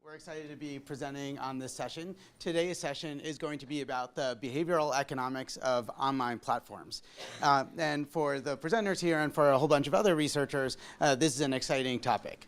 We're excited to be presenting on this session. Today's session is going to be about the behavioral economics of online platforms. And for the presenters here and for a whole bunch of other researchers, this is an exciting topic.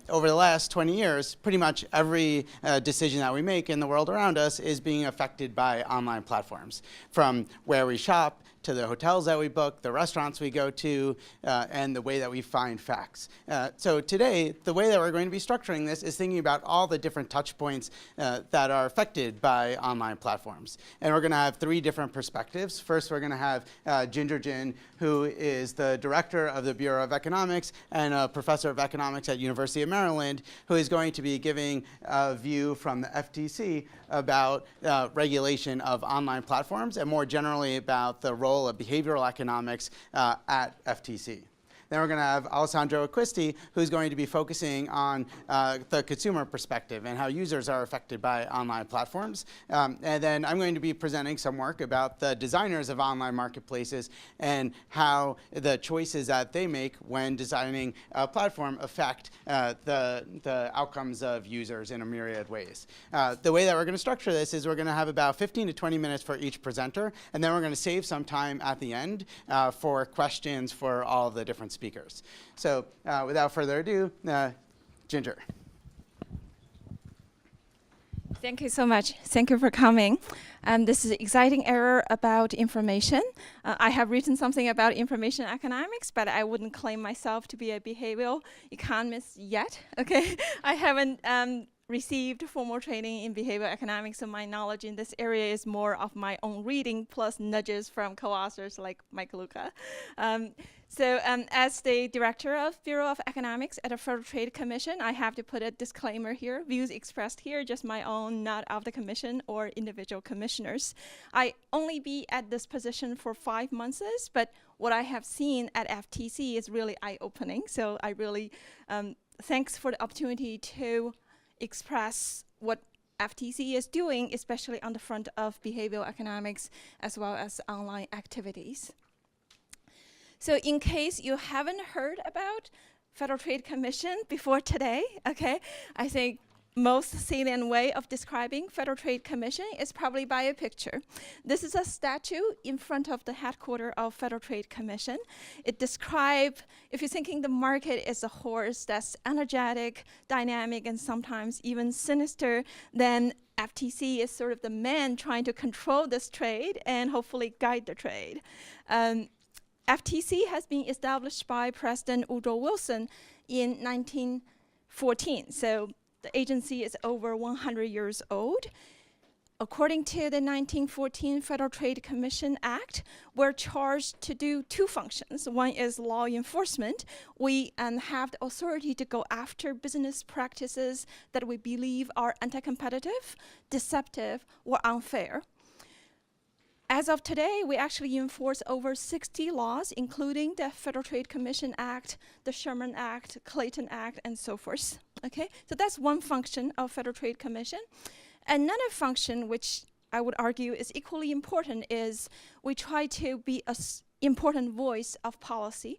Over the last 20 years, pretty much every decision that we make in the world around us is being affected by online platforms. From where we shop, to the hotels that we book, the restaurants we go to, and the way that we find facts. So today, the way that we're going to be structuring this is thinking about all the different touch points that are affected by online platforms. And we're going to have three different perspectives. First, we're going to have Ginger Jin, who is the director of the Bureau of Economics and a professor of economics at University of Maryland, who is going to be giving a view from the FTC about regulation of online platforms and more generally about the role of behavioral economics at FTC. Then we're going to have Alessandro Acquisti, who's going to be focusing on the consumer perspective and how users are affected by online platforms. And then I'm going to be presenting some work about the designers of online marketplaces and how the choices that they make when designing a platform affect the outcomes of users in a myriad ways. The way that we're going to structure this is we're going to have about 15 to 20 minutes for each presenter, and then we're going to save some time at the end for questions for all the different speakers. So without further ado, Ginger. Thank you so much. Thank you for coming. This is an exciting era about information. I have written something about information economics, but I wouldn't claim myself to be a behavioral economist yet. Okay, I haven't received formal training in behavioral economics, so my knowledge in this area is more of my own reading plus nudges from co-authors like Mike Luca. So as the director of Bureau of Economics at the Federal Trade Commission, I have to put a disclaimer here. Views expressed here, just my own, not of the commission or individual commissioners. I only be at this position for 5 months, but what I have seen at FTC is really eye-opening. So I really, thanks for the opportunity to express what FTC is doing, especially on the front of behavioral economics as well as online activities. So in case you haven't heard about Federal Trade Commission before today, okay, I think most salient way of describing Federal Trade Commission is probably by a picture. This is a statue in front of the headquarters of Federal Trade Commission. It describes, if you're thinking the market is a horse that's energetic, dynamic, and sometimes even sinister, then FTC is sort of the man trying to control this trade and hopefully guide the trade. FTC has been established by President Woodrow Wilson in 1914. So the agency is over 100 years old. According to the 1914 Federal Trade Commission Act, we're charged to do two functions. One is law enforcement. We have the authority to go after business practices that we believe are anti-competitive, deceptive, or unfair. As of today, we actually enforce over 60 laws, including the Federal Trade Commission Act, the Sherman Act, Clayton Act, and so forth. Okay, so that's one function of Federal Trade Commission. Another function, which I would argue is equally important, is we try to be an important voice of policy.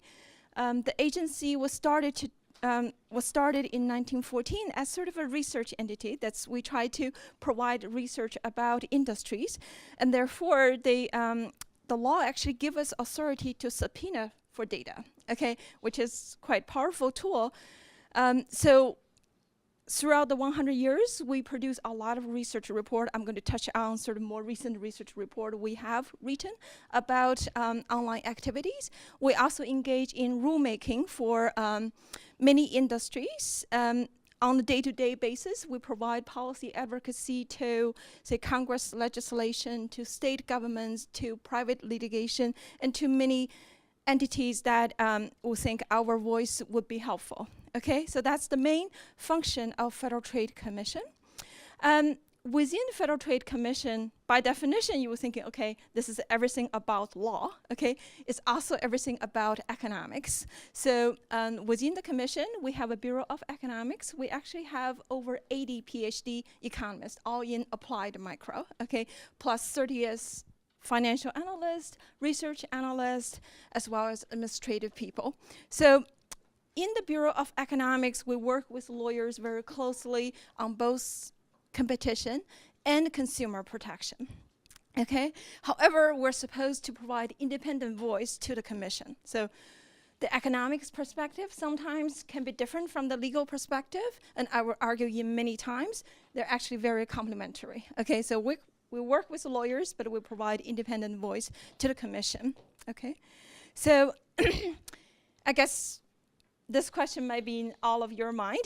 The agency was started in 1914 as sort of a research entity. That's we try to provide research about industries, and therefore the law actually gives us authority to subpoena for data. Okay, which is quite powerful tool. So throughout the 100 years, we produce a lot of research report. I'm going to touch on sort of more recent research report we have written about online activities. We also engage in rulemaking for many industries. On a day-to-day basis, we provide policy advocacy to, say, Congress legislation, to state governments, to private litigation, and to many entities that will think our voice would be helpful. Okay, so that's the main function of Federal Trade Commission. Within Federal Trade Commission, by definition, you were thinking, okay, this is everything about law, okay? It's also everything about economics. So within the commission, we have a Bureau of Economics. We actually have over 80 PhD economists, all in applied micro, okay? Plus 30 as financial analysts, research analysts, as well as administrative people. So in the Bureau of Economics, we work with lawyers very closely on both competition and consumer protection. Okay? However, we're supposed to provide independent voice to the commission. So the economics perspective sometimes can be different from the legal perspective, and I will argue many times they're actually very complementary. Okay, so we work with lawyers, but we provide independent voice to the commission. Okay, so I guess this question might be in all of your mind.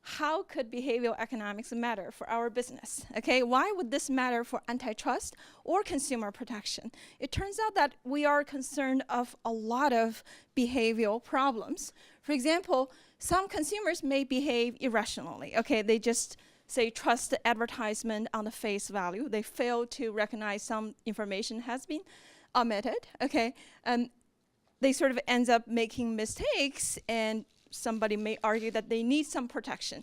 How could behavioral economics matter for our business? Okay, why would this matter for antitrust or consumer protection? It turns out that we are concerned of a lot of behavioral problems. For example, some consumers may behave irrationally. Okay, they just say trust the advertisement on the face value. They fail to recognize some information has been omitted. Okay, they sort of ends up making mistakes, and somebody may argue that they need some protection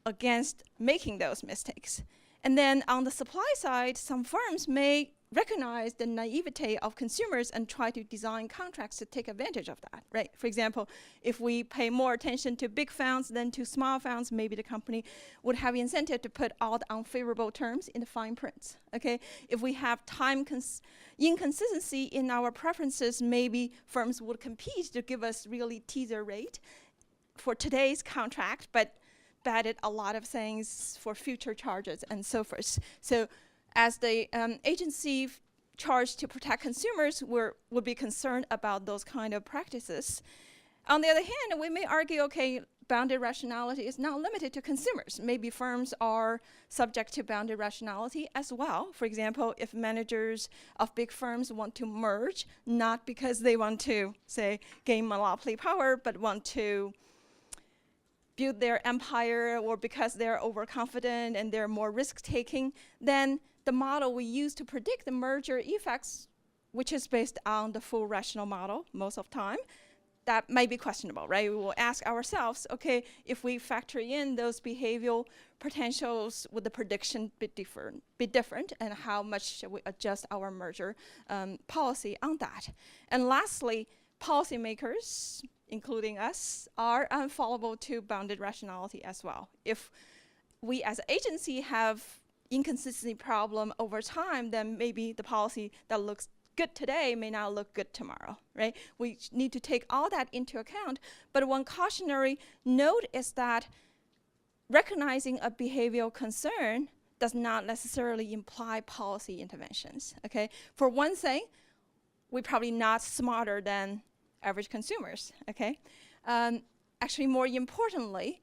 against making those mistakes. And then on the supply side, some firms may recognize the naivete of consumers and try to design contracts to take advantage of that, right? For example, if we pay more attention to big funds than to small funds, maybe the company would have incentive to put all the unfavorable terms in the fine print, okay? If we have time inconsistency in our preferences, maybe firms would compete to give us really teaser rate for today's contract, but batted a lot of things for future charges and so forth. So as the agency charged to protect consumers, would be concerned about those kind of practices. On the other hand, we may argue, okay, bounded rationality is not limited to consumers. Maybe firms are subject to bounded rationality as well. For example, if managers of big firms want to merge, not because they want to, say, gain monopoly power, but want to build their empire, or because they're overconfident and they're more risk-taking, then the model we use to predict the merger effects, which is based on the full rational model most of the time, that might be questionable, right? We will ask ourselves, okay, if we factor in those behavioral potentials, would the prediction be different, and how much should we adjust our merger policy on that? And lastly, policymakers, including us, are unfallible to bounded rationality as well. If we as an agency have inconsistency problem over time, then maybe the policy that looks good today may not look good tomorrow, right? We need to take all that into account. But one cautionary note is that recognizing a behavioral concern does not necessarily imply policy interventions, okay? For one thing, we're probably not smarter than average consumers, okay? Actually, more importantly,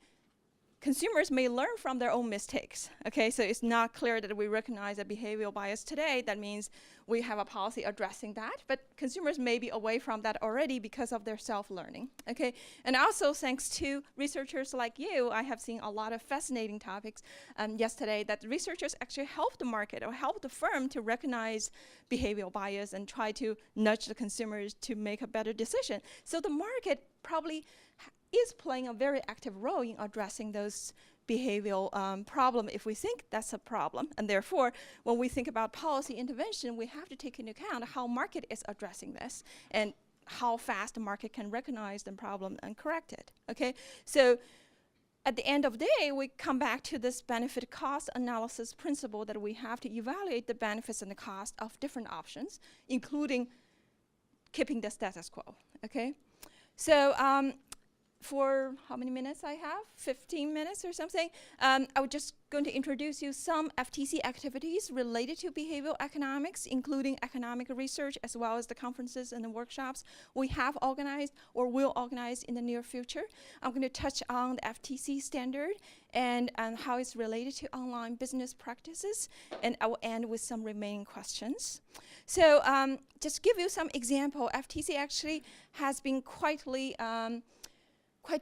consumers may learn from their own mistakes, okay? So it's not clear that we recognize a behavioral bias today. That means we have a policy addressing that, but consumers may be away from that already because of their self-learning, okay? And also, thanks to researchers like you, I have seen a lot of fascinating topics yesterday that researchers actually help the market or help the firm to recognize behavioral bias and try to nudge the consumers to make a better decision. So the market probably is playing a very active role in addressing those behavioral problem if we think that's a problem. And therefore, when we think about policy intervention, we have to take into account how market is addressing this and how fast the market can recognize the problem and correct it, okay? So at the end of the day, we come back to this benefit cost analysis principle that we have to evaluate the benefits and the cost of different options, including keeping the status quo, okay? So for how many minutes I have? 15 minutes or something. I was just going to introduce you some FTC activities related to behavioral economics, including economic research, as well as the conferences and the workshops we have organized or will organize in the near future. I'm going to touch on the FTC standard and how it's related to online business practices, and I will end with some remaining questions. So just give you some example, FTC actually has been quite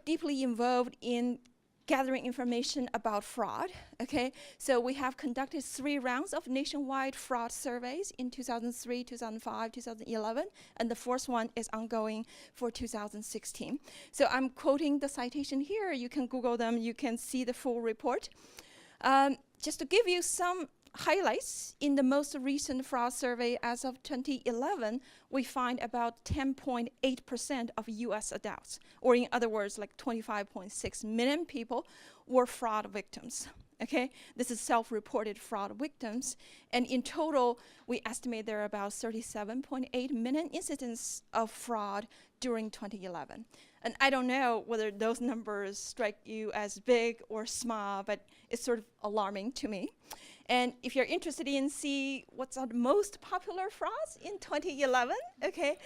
deeply involved in gathering information about fraud, okay? So we have conducted 3 rounds of nationwide fraud surveys in 2003, 2005, 2011, and the 4th one is ongoing for 2016. So I'm quoting the citation here. You can Google them. You can see the full report. Just to give you some highlights, in the most recent fraud survey as of 2011, we find about 10.8% of US adults, or in other words, like 25.6 million people, were fraud victims. Okay, this is self-reported fraud victims, and in total, we estimate there are about 37.8 million incidents of fraud during 2011. And I don't know whether those numbers strike you as big or small, but it's sort of alarming to me. And if you're interested in see what's the most popular frauds in 2011, okay,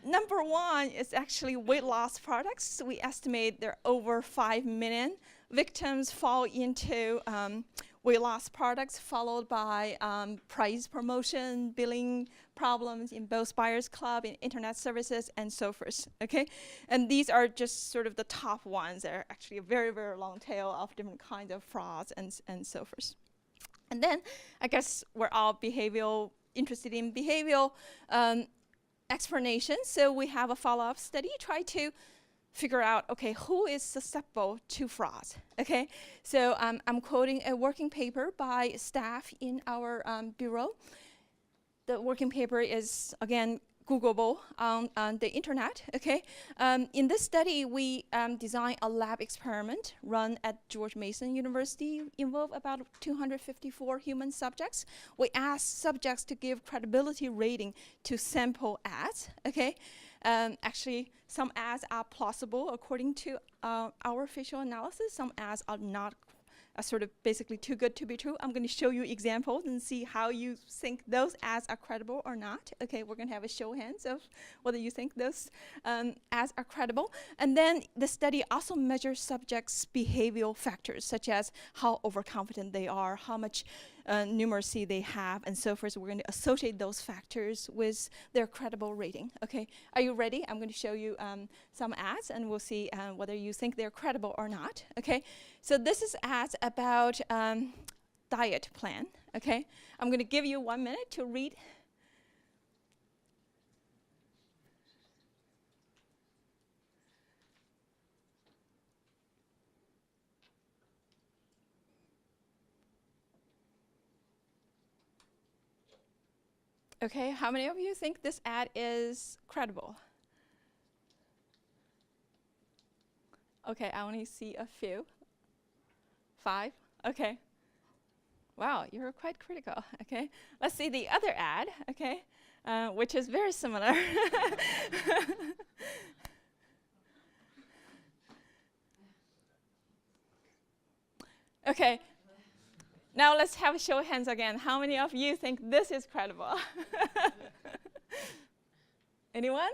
number one is actually weight loss products. We estimate there are over 5 million victims fall into weight loss products, followed by price promotion, billing problems in both buyers club, in internet services, and so forth, okay? And these are just sort of the top ones. There are actually a very, very long tail of different kinds of frauds and so forth. And then I guess we're all interested in behavioral explanation. So we have a follow-up study, try to figure out, okay, who is susceptible to fraud, okay? So I'm quoting a working paper by staff in our bureau. The working paper is, again, Googleable on the internet, okay? In this study, we designed a lab experiment run at George Mason University, involved about 254 human subjects. We asked subjects to give credibility rating to sample ads, okay? Actually, some ads are plausible according to our official analysis. Some ads are not, sort of basically too good to be true. I'm going to show you examples and see how you think those ads are credible or not. Okay, we're going to have a show of hands of whether you think those ads are credible. And then the study also measures subjects' behavioral factors, such as how overconfident they are, how much numeracy they have, and so forth. So we're going to associate those factors with their credible rating. Okay, are you ready? I'm going to show you some ads, and we'll see whether you think they're credible or not. Okay, so this is ads about diet plan. Okay, I'm going to give you 1 minute to read. Okay, how many of you think this ad is credible? Okay, I only see a few. 5, okay. Wow, you're quite critical, okay. Let's see the other ad, okay, which is very similar. Okay. Now let's have a show of hands again. How many of you think this is credible? Anyone?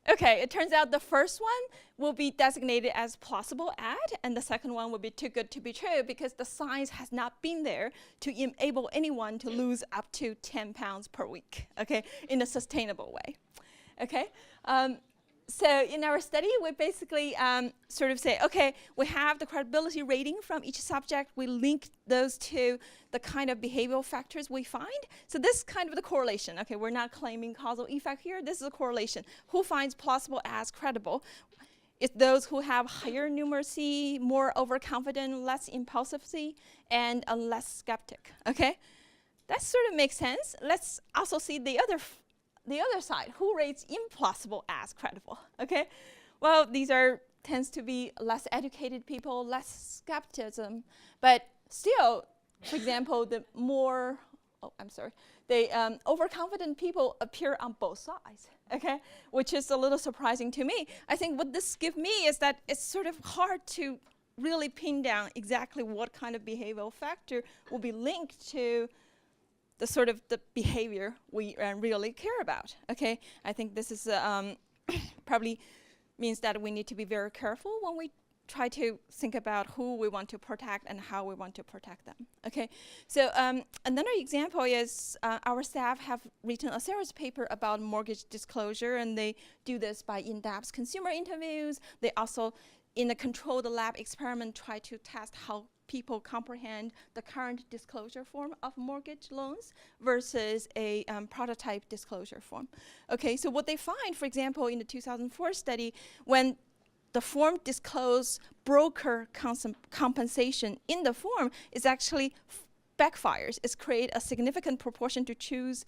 Okay, it turns out the first one will be designated as plausible ad, and the second one will be too good to be true because the science has not been there to enable anyone to lose up to 10 pounds per week, okay, in a sustainable way, okay? So in our study, we basically sort of say, okay, we have the credibility rating from each subject. We link those to the kind of behavioral factors we find. So this is kind of the correlation. Okay, we're not claiming causal effect here. This is a correlation. Who finds plausible as credible? It's those who have higher numeracy, more overconfident, less impulsivity, and less skeptic. Okay, that sort of makes sense. Let's also see the other side, who rates implausible as credible, okay? Well, these tends to be less educated people, less skepticism, but still, for example, the overconfident people appear on both sides, okay? Which is a little surprising to me. I think what this gives me is that it's sort of hard to really pin down exactly what kind of behavioral factor will be linked to the sort of the behavior we really care about, okay? I think this is probably means that we need to be very careful when we try to think about who we want to protect and how we want to protect them, okay? So another example is our staff have written a serious paper about mortgage disclosure, and they do this by in-depth consumer interviews. They also, in a controlled lab experiment, try to test how people comprehend the current disclosure form of mortgage loans versus a prototype disclosure form. Okay, so what they find, for example, in the 2004 study, when the form disclose broker compensation in the form is actually backfires. It's create a significant proportion to choose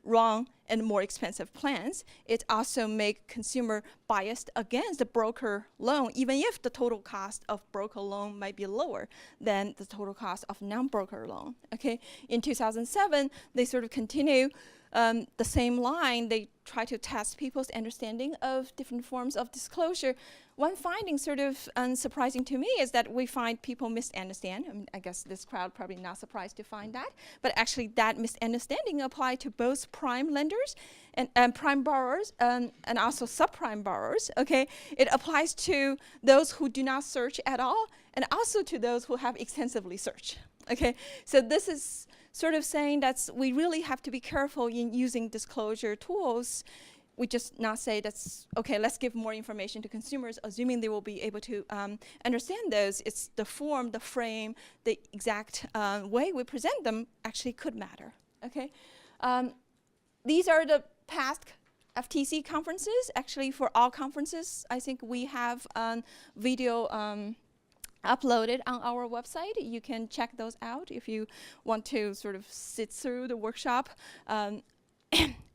wrong and more expensive plans. It also make consumer biased against the broker loan, even if the total cost of broker loan might be lower than the total cost of non-broker loan. Okay, in 2007, they sort of continue the same line. They try to test people's understanding of different forms of disclosure. One finding sort of unsurprising to me is that we find people misunderstand. I mean, I guess this crowd probably not surprised to find that, but actually that misunderstanding apply to both prime lenders and prime borrowers and also subprime borrowers, okay? It applies to those who do not search at all and also to those who have extensively searched, okay? So this is sort of saying that we really have to be careful in using disclosure tools. We just not say that's, okay, let's give more information to consumers, assuming they will be able to understand those. It's the form, the frame, the exact way we present them actually could matter, okay? These are the past FTC conferences. Actually, for all conferences, I think we have video uploaded on our website. You can check those out if you want to sort of sit through the workshop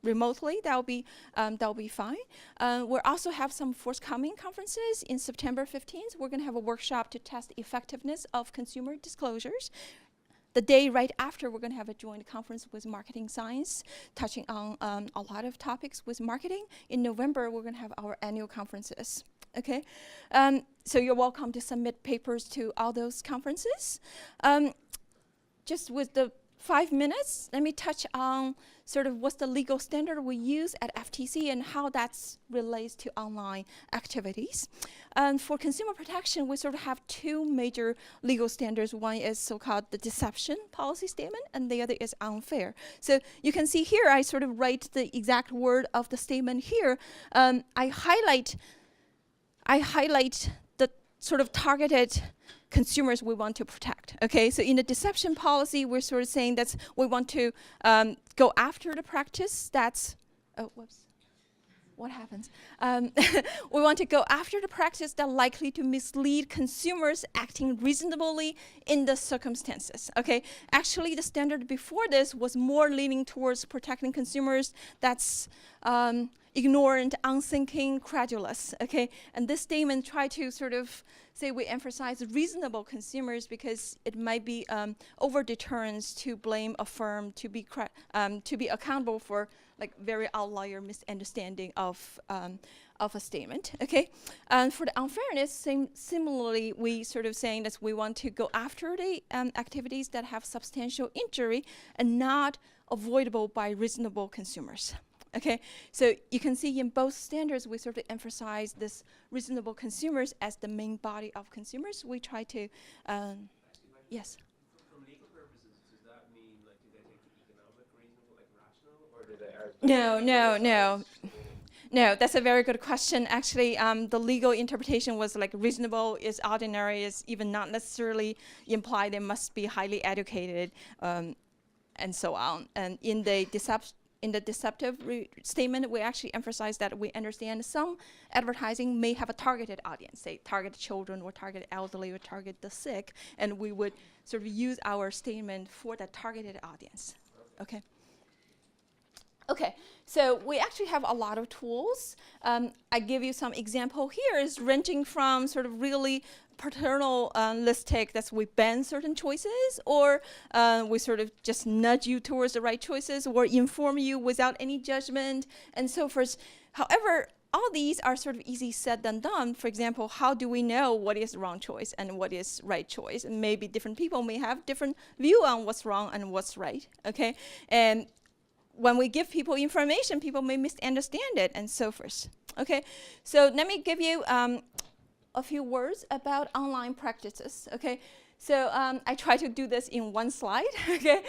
remotely. That'll be fine. We'll also have some forthcoming conferences. In September 15th, we're going to have a workshop to test the effectiveness of consumer disclosures. The day right after, we're going to have a joint conference with Marketing Science, touching on a lot of topics with marketing. In November, we're going to have our annual conferences. Okay, so you're welcome to submit papers to all those conferences. Just with the 5 minutes, let me touch on sort of what's the legal standard we use at FTC and how that relates to online activities. For consumer protection, we sort of have two major legal standards. One is so-called the deception policy statement, and the other is unfair. So you can see here, I sort of write the exact word of the statement here. I highlight the sort of targeted consumers we want to protect. Okay, so in the deception policy, we're sort of saying that we want to go after the practice that's, oh, whoops. What happens? We want to go after the practice that's likely to mislead consumers acting reasonably in the circumstances. Okay, actually the standard before this was more leaning towards protecting consumers that's ignorant, unthinking, credulous. Okay, and this statement tried to sort of say we emphasize reasonable consumers because it might be over deterrence to blame a firm to be accountable for like very outlier misunderstanding of a statement. Okay, and for the unfairness, similarly, we sort of saying that we want to go after the activities that have substantial injury and not avoidable by reasonable consumers. Okay, so you can see in both standards, we sort of emphasize this reasonable consumers as the main body of consumers. We try to, yes. From legal purposes, does that mean, like, do they take the economic reasonable, like rational, or do they? No, that's a very good question. Actually, the legal interpretation was like reasonable is ordinary is even not necessarily imply they must be highly educated, and so on. And in the deceptive statement, we actually emphasize that we understand some advertising may have a targeted audience, say target children or target elderly or target the sick, and we would sort of use our statement for that targeted audience. Okay. Okay, so we actually have a lot of tools. I give you some example here is ranging from sort of really paternalistic, that's we ban certain choices, or we sort of just nudge you towards the right choices, or inform you without any judgment, and so forth. However, all these are sort of easy said than done. For example, how do we know what is the wrong choice and what is right choice? And maybe different people may have different view on what's wrong and what's right, okay? And when we give people information, people may misunderstand it and so forth. Okay, so let me give you a few words about online practices. Okay, so I try to do this in one slide. Okay,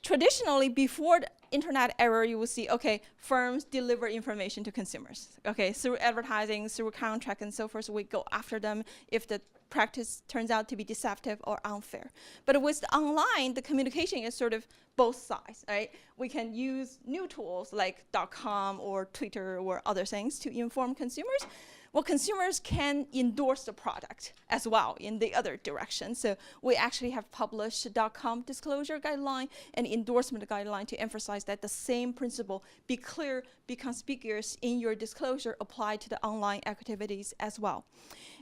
traditionally before the internet era, you will see, okay, firms deliver information to consumers. Okay, through advertising, through contract and so forth, so we go after them if the practice turns out to be deceptive or unfair. But with the online, the communication is sort of both sides, right? We can use new tools like .com or Twitter or other things to inform consumers. Well, consumers can endorse the product as well in the other direction. So we actually have published .com disclosure guideline and endorsement guideline to emphasize that the same principle, be clear, be conspicuous in your disclosure, apply to the online activities as well.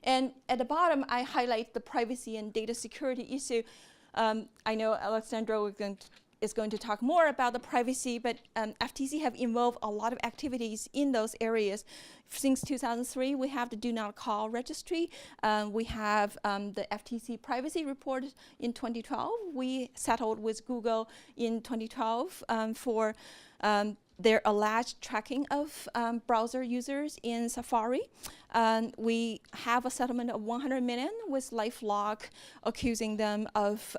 And at the bottom, I highlight the privacy and data security issue. I know Alessandro is going to talk more about the privacy, but FTC have involved a lot of activities in those areas. Since 2003, we have the Do Not Call registry. We have the FTC privacy report in 2012. We settled with Google in 2012 for their alleged tracking of browser users in Safari. We have a settlement of $100 million with LifeLock, accusing them of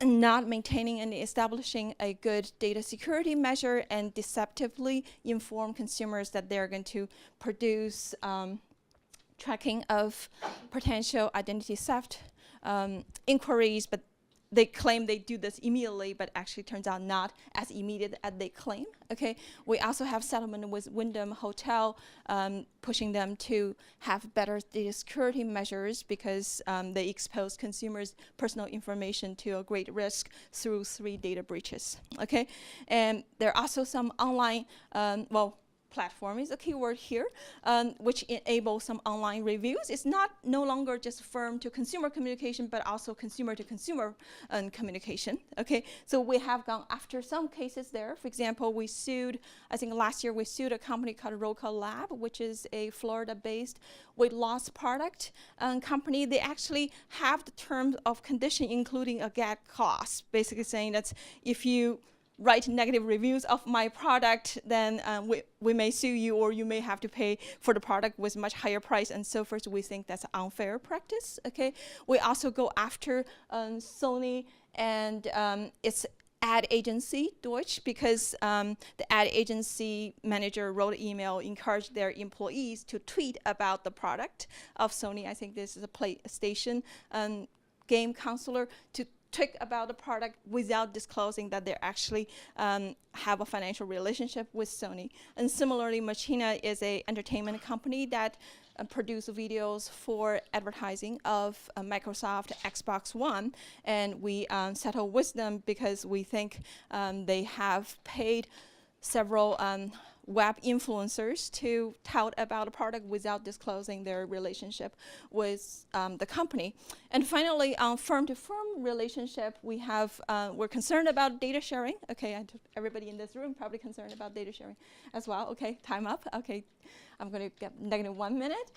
not maintaining and establishing a good data security measure and deceptively inform consumers that they're going to produce tracking of potential identity theft inquiries, but they claim they do this immediately, but actually turns out not as immediate as they claim. Okay, we also have settlement with Wyndham Hotel, pushing them to have better data security measures because they expose consumers' personal information to a great risk through 3 data breaches. Okay, and there are also some online, platform is a keyword here, which enables some online reviews. It's no longer just firm to consumer communication, but also consumer to consumer communication. Okay, so we have gone after some cases there. For example, I think last year we sued a company called Roca Lab, which is a Florida-based weight loss product company. They actually have the terms of condition, including a get cost, basically saying that if you write negative reviews of my product, then we may sue you, or you may have to pay for the product with much higher price and so forth. We think that's unfair practice. Okay, we also go after Sony and its ad agency, Deutsch, because the ad agency manager wrote an email, encouraged their employees to tweet about the product of Sony. I think this is a PlayStation game counselor, to tweet about the product without disclosing that they actually have a financial relationship with Sony. And similarly, Machina is an entertainment company that produce videos for advertising of Microsoft Xbox One, and we settle with them because we think they have paid several web influencers to tout about a product without disclosing their relationship with the company. And finally, on firm-to-firm relationship, we're concerned about data sharing. Okay, everybody in this room probably concerned about data sharing as well. Okay, time up. Okay, I'm going to get -1 minute.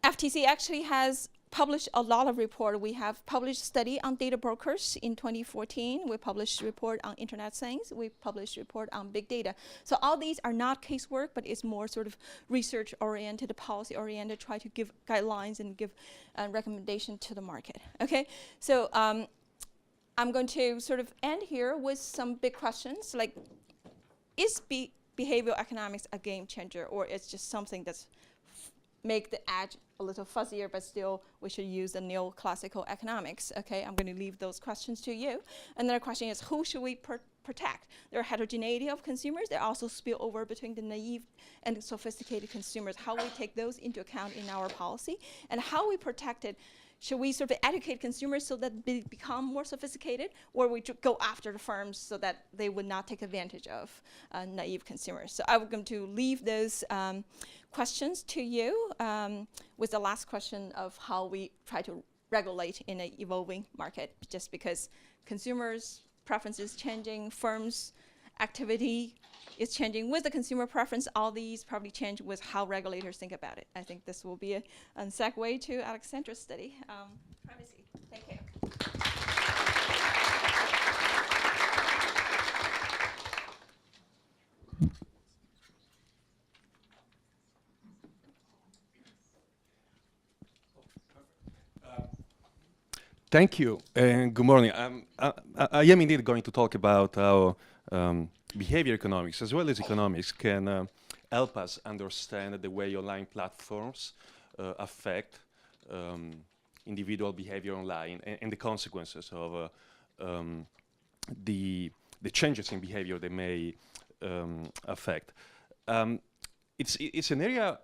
FTC actually has published a lot of reports. We have published study on data brokers in 2014. We published report on internet things. We published report on big data. So all these are not casework, but it's more sort of research-oriented, policy-oriented, try to give guidelines and give recommendation to the market. Okay, so I'm going to sort of end here with some big questions, like, is behavioral economics a game changer, or it's just something that's make the edge a little fuzzier, but still we should use the neoclassical economics? Okay, I'm going to leave those questions to you. Another question is, who should we protect? There are heterogeneity of consumers. There also spill over between the naive and sophisticated consumers. How we take those into account in our policy, and how we protect it. Should we sort of educate consumers so that they become more sophisticated, or we go after the firms so that they would not take advantage of naive consumers? So I'm going to leave those questions to you with the last question of how we try to regulate in an evolving market, just because consumers' preferences changing, firms' activity is changing with the consumer preference. All these probably change with how regulators think about it. I think this will be a segue to Alessandro's study, privacy. Thank you. Thank you, and good morning. I am indeed going to talk about how behavior economics, as well as economics, can help us understand the way online platforms affect individual behavior online, and the consequences of the changes in behavior they may affect. it's an area.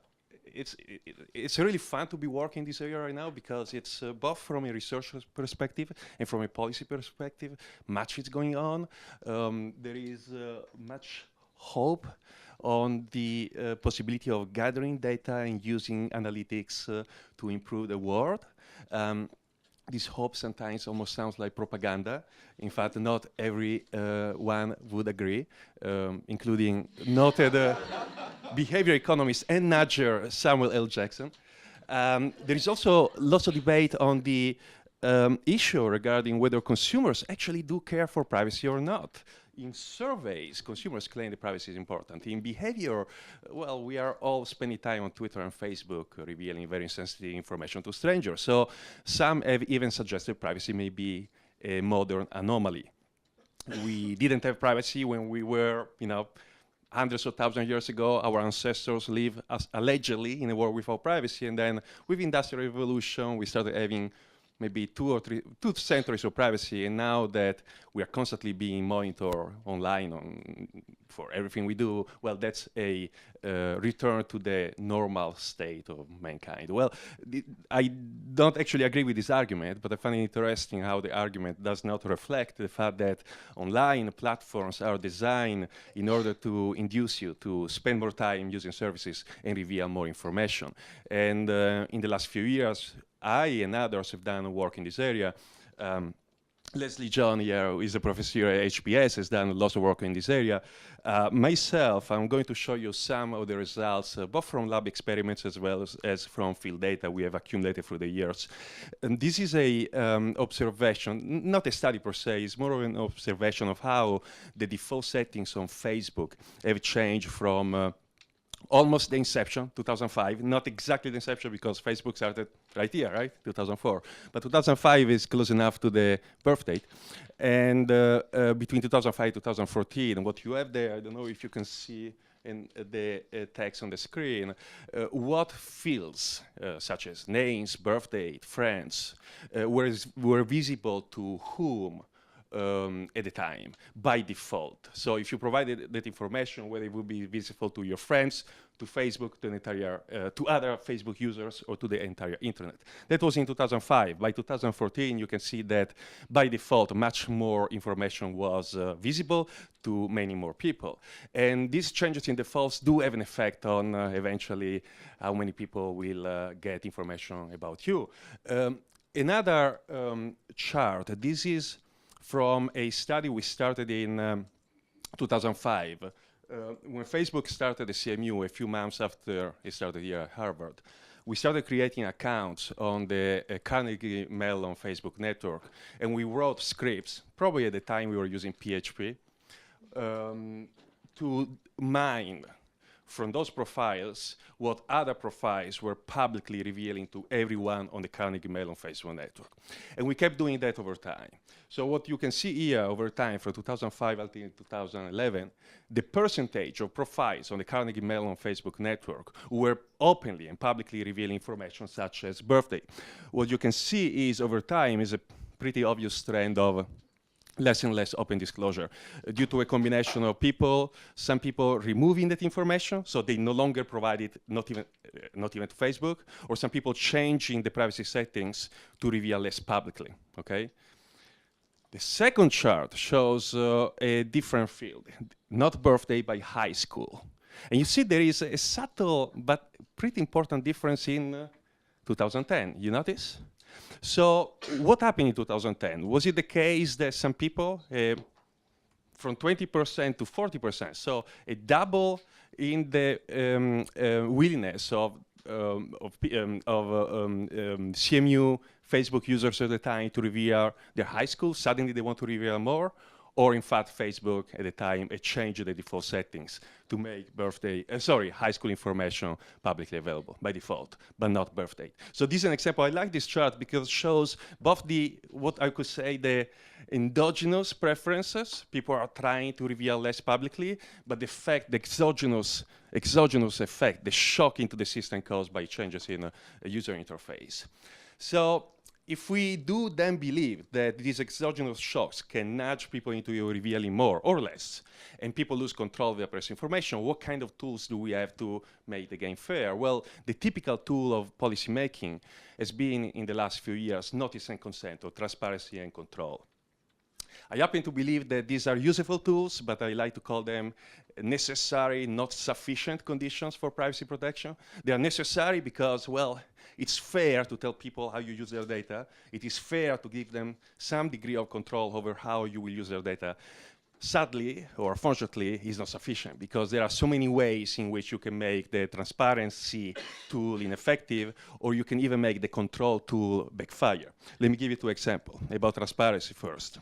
It's really fun to be working in this area right now because it's both from a researcher's perspective and from a policy perspective. Much is going on. There is much hope on the possibility of gathering data and using analytics to improve the world. This hope sometimes almost sounds like propaganda. In fact, not everyone would agree, including noted behavior economist and nudger Samuel L. Jackson. There is also lots of debate on the issue regarding whether consumers actually do care for privacy or not. In surveys, consumers claim that privacy is important. In behavior, well, we are all spending time on Twitter and Facebook revealing very sensitive information to strangers. So some have even suggested privacy may be a modern anomaly. We didn't have privacy when we were, hundreds of thousands of years ago. Our ancestors lived allegedly in a world without privacy, and then with Industrial Revolution, we started having maybe 2 centuries of privacy, and now that we are constantly being monitored online for everything we do, well, that's a return to the normal state of mankind. Well, I don't actually agree with this argument, but I find it interesting how the argument does not reflect the fact that online platforms are designed in order to induce you to spend more time using services and reveal more information. And in the last few years, I and others have done work in this area. Leslie John here, who is a professor at HBS, has done lots of work in this area. Myself, I'm going to show you some of the results, both from lab experiments as well as from field data we have accumulated through the years. And this is a observation, not a study per se, it's more of an observation of how the default settings on Facebook have changed from almost the inception, 2005, not exactly the inception because Facebook started right here, right, 2004. But 2005 is close enough to the birth date. And between 2005 and 2014, what you have there, I don't know if you can see in the text on the screen, what fields, such as names, birth date, friends, were visible to whom at the time by default. So if you provided that information, whether it would be visible to your friends, to Facebook, to the entire, to other Facebook users, or to the entire internet. That was in 2005. By 2014, you can see that by default, much more information was visible to many more people. And these changes in defaults do have an effect on eventually how many people will get information about you. Another chart, this is from a study we started in 2005. When Facebook started the CMU a few months after it started here at Harvard, we started creating accounts on the Carnegie Mellon Facebook network, and we wrote scripts, probably at the time we were using PHP, to mine from those profiles what other profiles were publicly revealing to everyone on the Carnegie Mellon Facebook network. And we kept doing that over time. So what you can see here over time from 2005 until 2011, the percentage of profiles on the Carnegie Mellon Facebook network who were openly and publicly revealing information such as birthday. What you can see is over time is a pretty obvious trend of less and less open disclosure due to a combination of people, some people removing that information, so they no longer provide it, not even to Facebook, or some people changing the privacy settings to reveal less publicly, okay? The second chart shows a different field, not birthday, but high school. And you see there is a subtle but pretty important difference in 2010, you notice? So what happened in 2010? Was it the case that some people, from 20% to 40%, so a double in the willingness of CMU Facebook users at the time to reveal their high school, suddenly they want to reveal more, or in fact Facebook at the time changed the default settings to make high school information publicly available by default, but not birth date. So this is an example. I like this chart because it shows both what I could say the endogenous preferences, people are trying to reveal less publicly, but the exogenous effect, the shock into the system caused by changes in a user interface. So if we do then believe that these exogenous shocks can nudge people into revealing more or less, and people lose control of their personal information, what kind of tools do we have to make the game fair? Well, the typical tool of policy making has been, in the last few years, notice and consent, or transparency and control. I happen to believe that these are useful tools, but I like to call them necessary, not sufficient conditions for privacy protection. They are necessary because, well, it's fair to tell people how you use their data. It is fair to give them some degree of control over how you will use their data. Sadly, or fortunately, it's not sufficient because there are so many ways in which you can make the transparency tool ineffective, or you can even make the control tool backfire. Let me give you two examples about transparency first.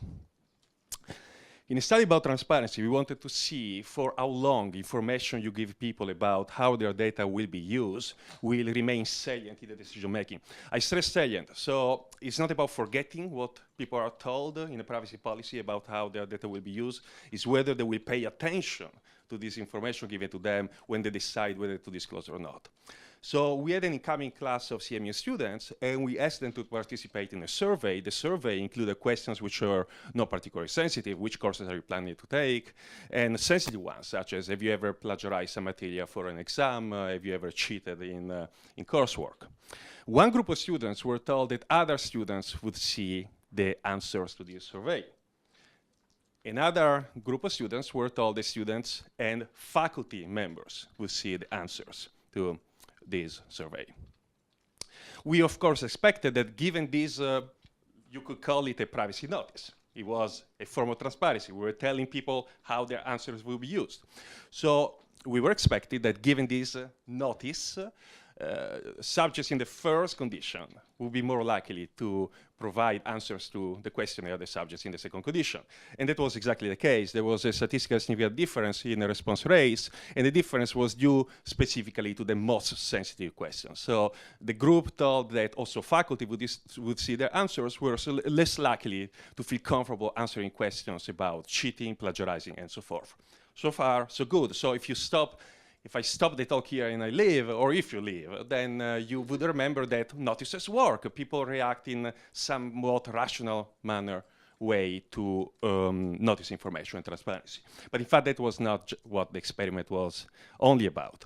In a study about transparency, we wanted to see for how long information you give people about how their data will be used will remain salient in the decision making. I stress salient, so it's not about forgetting what people are told in a privacy policy about how their data will be used. It's whether they will pay attention to this information given to them when they decide whether to disclose or not. So we had an incoming class of CMU students, and we asked them to participate in a survey. The survey included questions which are not particularly sensitive, which courses are you planning to take, and sensitive ones, such as have you ever plagiarized some material for an exam, have you ever cheated in coursework. One group of students were told that other students would see the answers to this survey. Another group of students were told that students and faculty members would see the answers to this survey. We, of course, expected that given this, you could call it a privacy notice. It was a form of transparency. We were telling people how their answers will be used. So we were expecting that given this notice, subjects in the first condition would be more likely to provide answers to the questionnaire of the subjects in the second condition. And that was exactly the case. There was a statistically significant difference in the response rates, and the difference was due specifically to the most sensitive questions. So the group told that also faculty would see their answers were less likely to feel comfortable answering questions about cheating, plagiarizing, and so forth. So far, so good. So if I stop the talk here and I leave, or if you leave, then you would remember that notices work. People react in a somewhat rational manner way to notice information and transparency. But in fact, that was not what the experiment was only about.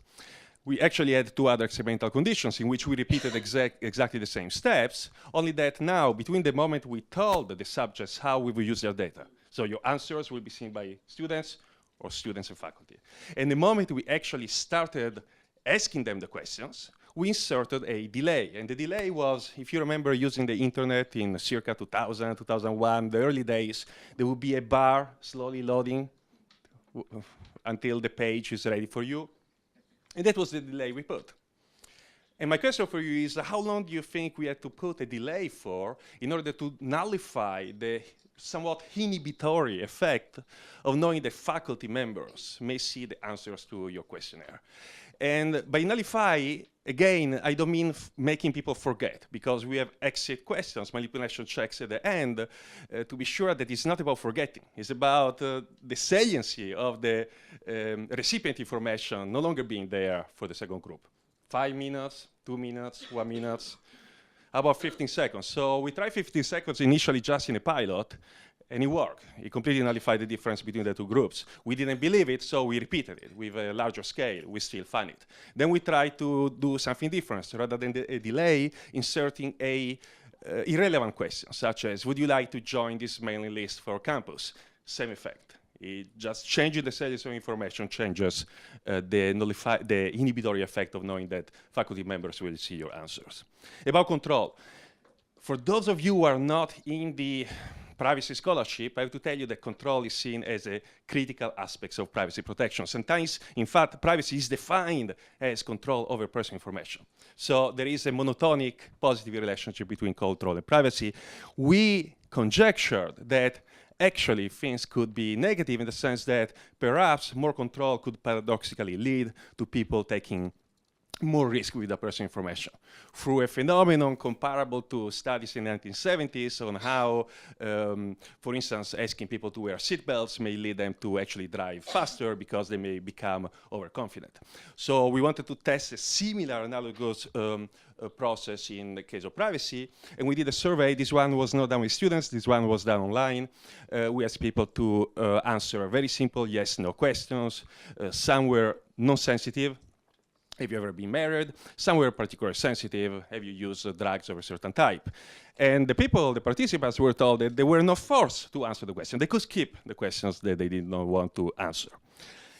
We actually had two other experimental conditions in which we repeated exactly the same steps, only that now, between the moment we told the subjects how we will use their data, so your answers will be seen by students, or students and faculty. And the moment we actually started asking them the questions, we inserted a delay. And the delay was, if you remember using the internet in circa 2000, 2001, the early days, there would be a bar slowly loading until the page is ready for you. And that was the delay we put. And my question for you is, how long do you think we had to put a delay for in order to nullify the somewhat inhibitory effect of knowing that faculty members may see the answers to your questionnaire? And by nullify, again, I don't mean making people forget, because we have exit questions, manipulation checks at the end, to be sure that it's not about forgetting. It's about the saliency of the recipient information no longer being there for the second group. 5 minutes, 2 minutes, 1 minute, about 15 seconds. So we tried 15 seconds initially just in a pilot, and it worked. It completely nullified the difference between the two groups. We didn't believe it, so we repeated it with a larger scale. We still found it. Then we tried to do something different. Rather than a delay, inserting a irrelevant question, such as, would you like to join this mailing list for campus? Same effect. It just changes the salience of information, changes the inhibitory effect of knowing that faculty members will see your answers. About control. For those of you who are not in the privacy scholarship, I have to tell you that control is seen as a critical aspect of privacy protection. Sometimes, in fact, privacy is defined as control over personal information. So there is a monotonic positive relationship between control and privacy. We conjectured that actually things could be negative in the sense that perhaps more control could paradoxically lead to people taking more risk with the personal information through a phenomenon comparable to studies in the 1970s on how, for instance, asking people to wear seatbelts may lead them to actually drive faster because they may become overconfident. So we wanted to test a similar analogous process in the case of privacy, and we did a survey. This one was not done with students, this one was done online. We asked people to answer very simple yes/no questions. Some were non-sensitive. Have you ever been married? Some were particularly sensitive. Have you used drugs of a certain type? And the people, the participants, were told that they were not forced to answer the question. They could skip the questions that they did not want to answer.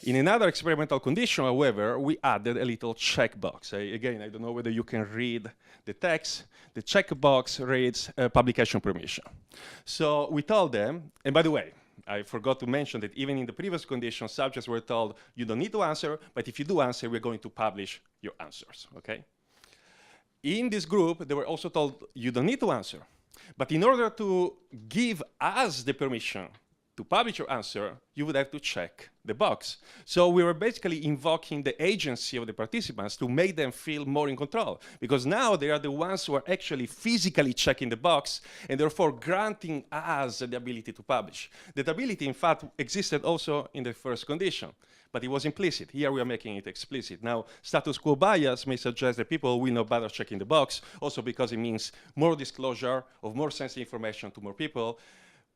In another experimental condition, however, we added a little checkbox. Again, I don't know whether you can read the text. The checkbox reads publication permission. So we told them, and by the way, I forgot to mention that even in the previous condition, subjects were told, you don't need to answer, but if you do answer, we're going to publish your answers, okay? In this group, they were also told, you don't need to answer. But in order to give us the permission to publish your answer, you would have to check the box. So we were basically invoking the agency of the participants to make them feel more in control, because now they are the ones who are actually physically checking the box and therefore granting us the ability to publish. That ability, in fact, existed also in the first condition, but it was implicit. Here we are making it explicit. Now, status quo bias may suggest that people will not bother checking the box, also because it means more disclosure of more sensitive information to more people.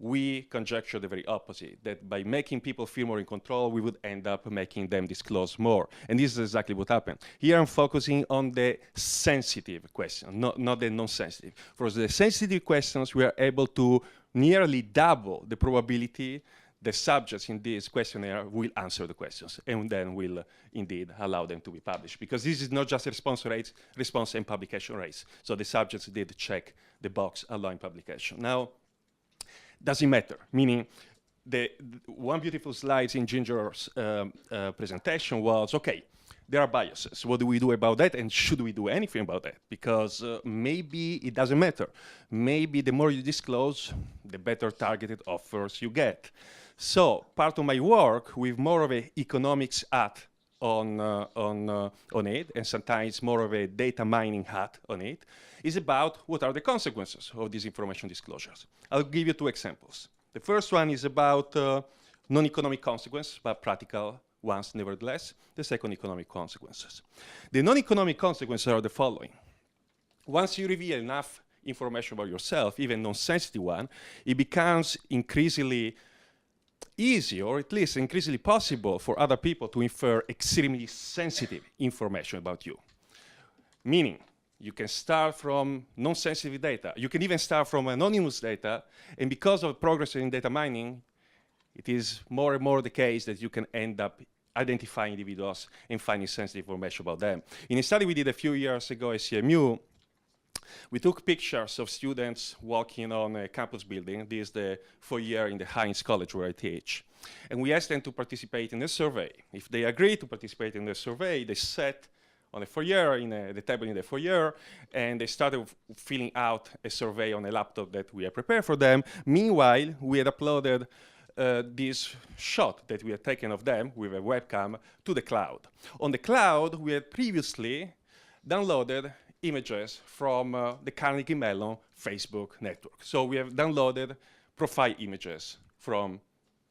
We conjecture the very opposite, that by making people feel more in control, we would end up making them disclose more. And this is exactly what happened. Here I'm focusing on the sensitive question, not the non-sensitive. For the sensitive questions, we are able to nearly double the probability the subjects in this questionnaire will answer the questions and then will indeed allow them to be published. Because this is not just response rates, response and publication rates. So the subjects did check the box allowing publication. Now, does it matter? Meaning, the one beautiful slide in Ginger's presentation was, okay, there are biases. What do we do about that? And should we do anything about that? Because maybe it doesn't matter. Maybe the more you disclose, the better targeted offers you get. So part of my work with more of an economics hat on it, and sometimes more of a data mining hat on it, is about what are the consequences of these information disclosures. I'll give you two examples. The first one is about non-economic consequences, but practical ones nevertheless. The second, economic consequences. The non-economic consequences are the following. Once you reveal enough information about yourself, even non-sensitive one, it becomes increasingly easy, or at least increasingly possible, for other people to infer extremely sensitive information about you. Meaning, you can start from non-sensitive data. You can even start from anonymous data, and because of progress in data mining, it is more and more the case that you can end up identifying individuals and finding sensitive information about them. In a study we did a few years ago at CMU, we took pictures of students walking on a campus building. This is the foyer in the Heinz College where I teach. And we asked them to participate in a survey. If they agreed to participate in the survey, they sat on the foyer, the table in the foyer, and they started filling out a survey on a laptop that we had prepared for them. Meanwhile, we had uploaded this shot that we had taken of them with a webcam to the cloud. On the cloud, we had previously downloaded images from the Carnegie Mellon Facebook network. So we have downloaded profile images from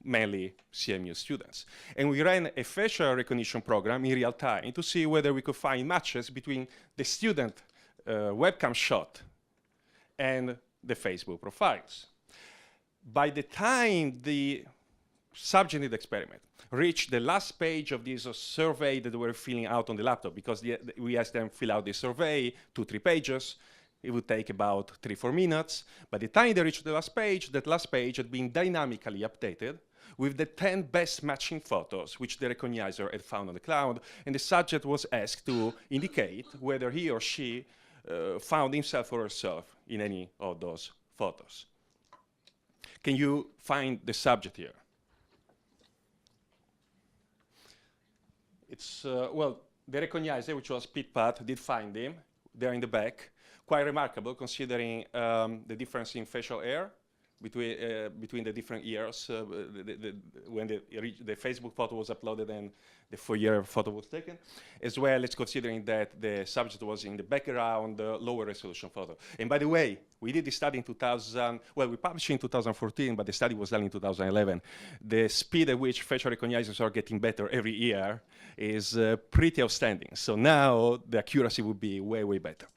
mainly CMU students. And we ran a facial recognition program in real time to see whether we could find matches between the student webcam shot and the Facebook profiles. By the time the subjective experiment reached the last page of this survey that they were filling out on the laptop, because we asked them to fill out the survey, 2-3 pages. It would take about 3-4 minutes. By the time they reached the last page, that last page had been dynamically updated with the 10 best matching photos which the recognizer had found on the cloud, and the subject was asked to indicate whether he or she found himself or herself in any of those photos. Can you find the subject here? It's, well, the recognizer, which was Pit-Pat, did find him. They're in the back. Quite remarkable, considering the difference in facial hair. between the different years when the Facebook photo was uploaded and the 4-year photo was taken, as well as considering that the subject was in the background, lower resolution photo. And by the way, we did this study in 2000, well, we published in 2014, but the study was done in 2011. The speed at which facial recognizers are getting better every year is pretty outstanding. So now the accuracy would be way, way better.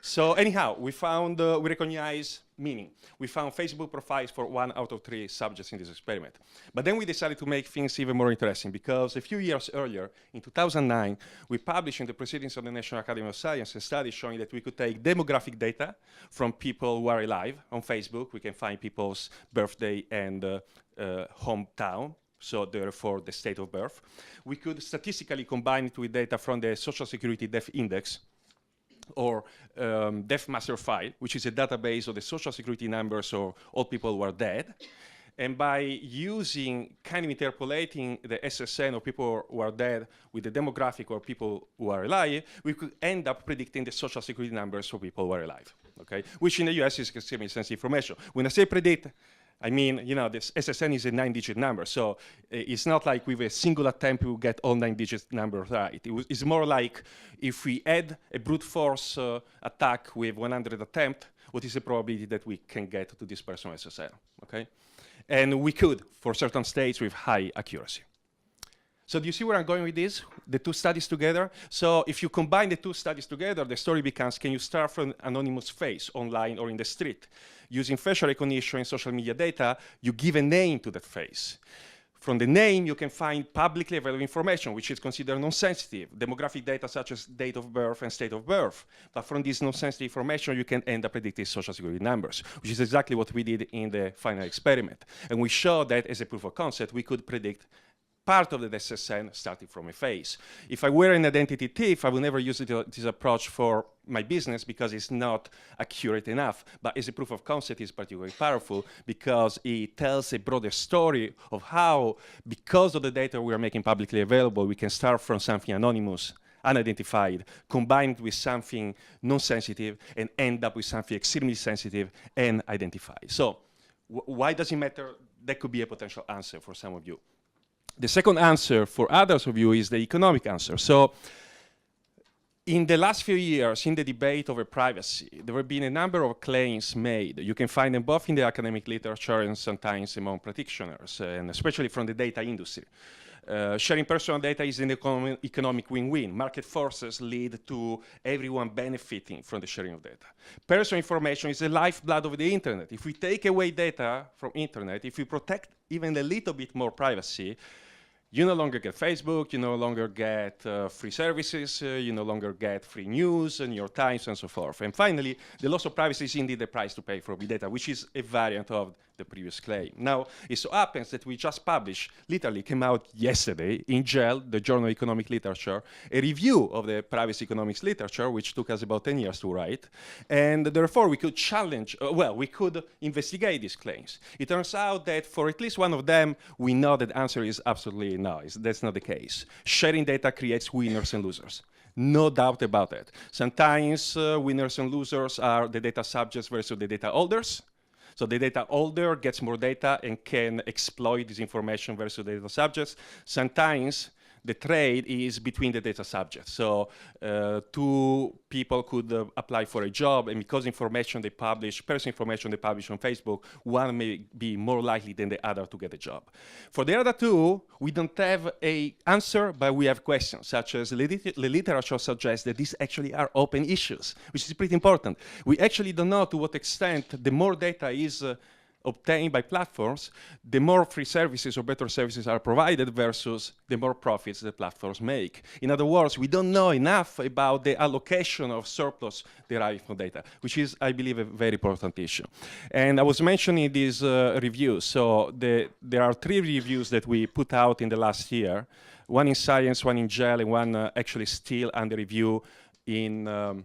So anyhow, we found, we recognize meaning. We found Facebook profiles for 1 out of 3 subjects in this experiment. But then we decided to make things even more interesting because a few years earlier, in 2009, we published in the Proceedings of the National Academy of Science a study showing that we could take demographic data from people who are alive on Facebook. We can find people's birthday and hometown, so therefore the state of birth. We could statistically combine it with data from the Social Security Death Index, or Death Master File, which is a database of the social security numbers of all people who are dead. And by using kind of interpolating the SSN of people who are dead with the demographic of people who are alive, we could end up predicting the social security numbers of people who are alive, okay? Which in the US is extremely sensitive information. When I say predict, I mean, you know, this SSN is a 9-digit number, so it's not like with a single attempt we get all 9-digit numbers right. It's more like if we add a brute force attack with 100 attempts, what is the probability that we can get to this person SSN, okay? And we could, for certain states, with high accuracy. So do you see where I'm going with this? The two studies together? So if you combine the two studies together, the story becomes, can you start from an anonymous face online or in the street? Using facial recognition and social media data, you give a name to that face. From the name, you can find publicly available information, which is considered non-sensitive, demographic data such as date of birth and state of birth. But from this non-sensitive information, you can end up predicting social security numbers, which is exactly what we did in the final experiment. And we showed that as a proof of concept, we could predict part of the SSN starting from a face. If I were an identity thief, I would never use this approach for my business because it's not accurate enough. But as a proof of concept, it's particularly powerful because it tells a broader story of how, because of the data we are making publicly available, we can start from something anonymous, unidentified, combine it with something non-sensitive, and end up with something extremely sensitive and identified. So why does it matter? That could be a potential answer for some of you. The second answer for others of you is the economic answer. So in the last few years, in the debate over privacy, there have been a number of claims made. You can find them both in the academic literature and sometimes among practitioners, and especially from the data industry. Sharing personal data is an economic win-win. Market forces lead to everyone benefiting from the sharing of data. Personal information is the lifeblood of the internet. If we take away data from internet, if we protect even a little bit more privacy, you no longer get Facebook, you no longer get free services, you no longer get free news, New York Times, and so forth. And finally, the loss of privacy is indeed the price to pay for big data, which is a variant of the previous claim. Now, it so happens that we just published, literally came out yesterday, in JEL, the Journal of Economic Literature, a review of the privacy economics literature, which took us about 10 years to write. And therefore, we could challenge, we could investigate these claims. It turns out that for at least one of them, we know that the answer is absolutely no, that's not the case. Sharing data creates winners and losers. No doubt about it. Sometimes winners and losers are the data subjects versus the data holders. So the data holder gets more data and can exploit this information versus the data subjects. Sometimes the trade is between the data subjects. So two people could apply for a job, and because information they publish, personal information they publish on Facebook, one may be more likely than the other to get a job. For the other two, we don't have an answer, but we have questions, such as the literature suggests that these actually are open issues, which is pretty important. We actually don't know to what extent the more data is obtained by platforms, the more free services or better services are provided versus the more profits the platforms make. In other words, we don't know enough about the allocation of surplus derived from data, which is, I believe, a very important issue. And I was mentioning these reviews. So there are 3 reviews that we put out in the last year, one in Science, one in JEL, and one actually still under review in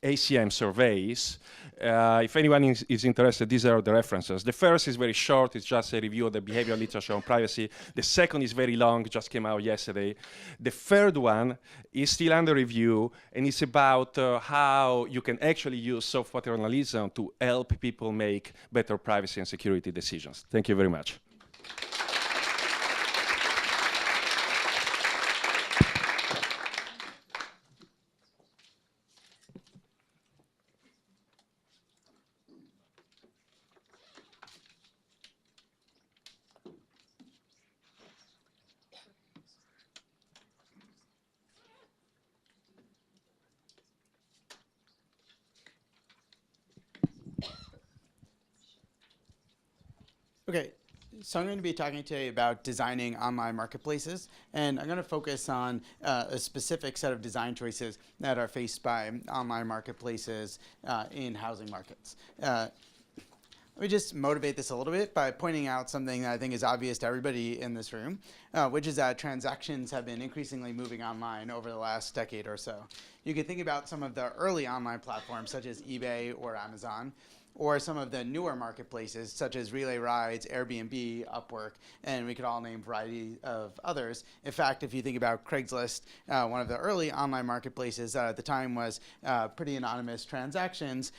ACM surveys. If anyone is interested, these are the references. The first is very short. It's just a review of the behavioral literature on privacy. The second is very long, just came out yesterday. The third one is still under review, and it's about how you can actually use software journalism to help people make better privacy and security decisions. Thank you very much. Okay, so I'm going to be talking today about designing online marketplaces, and I'm going to focus on a specific set of design choices that are faced by online marketplaces in housing markets. Let me just motivate this a little bit by pointing out something that I think is obvious to everybody in this room, which is that transactions have been increasingly moving online over the last decade or so. You can think about some of the early online platforms such as eBay or Amazon, or some of the newer marketplaces such as Relay Rides, Airbnb, Upwork, and we could all name a variety of others. In fact, if you think about Craigslist, one of the early online marketplaces at the time was pretty anonymous transactions.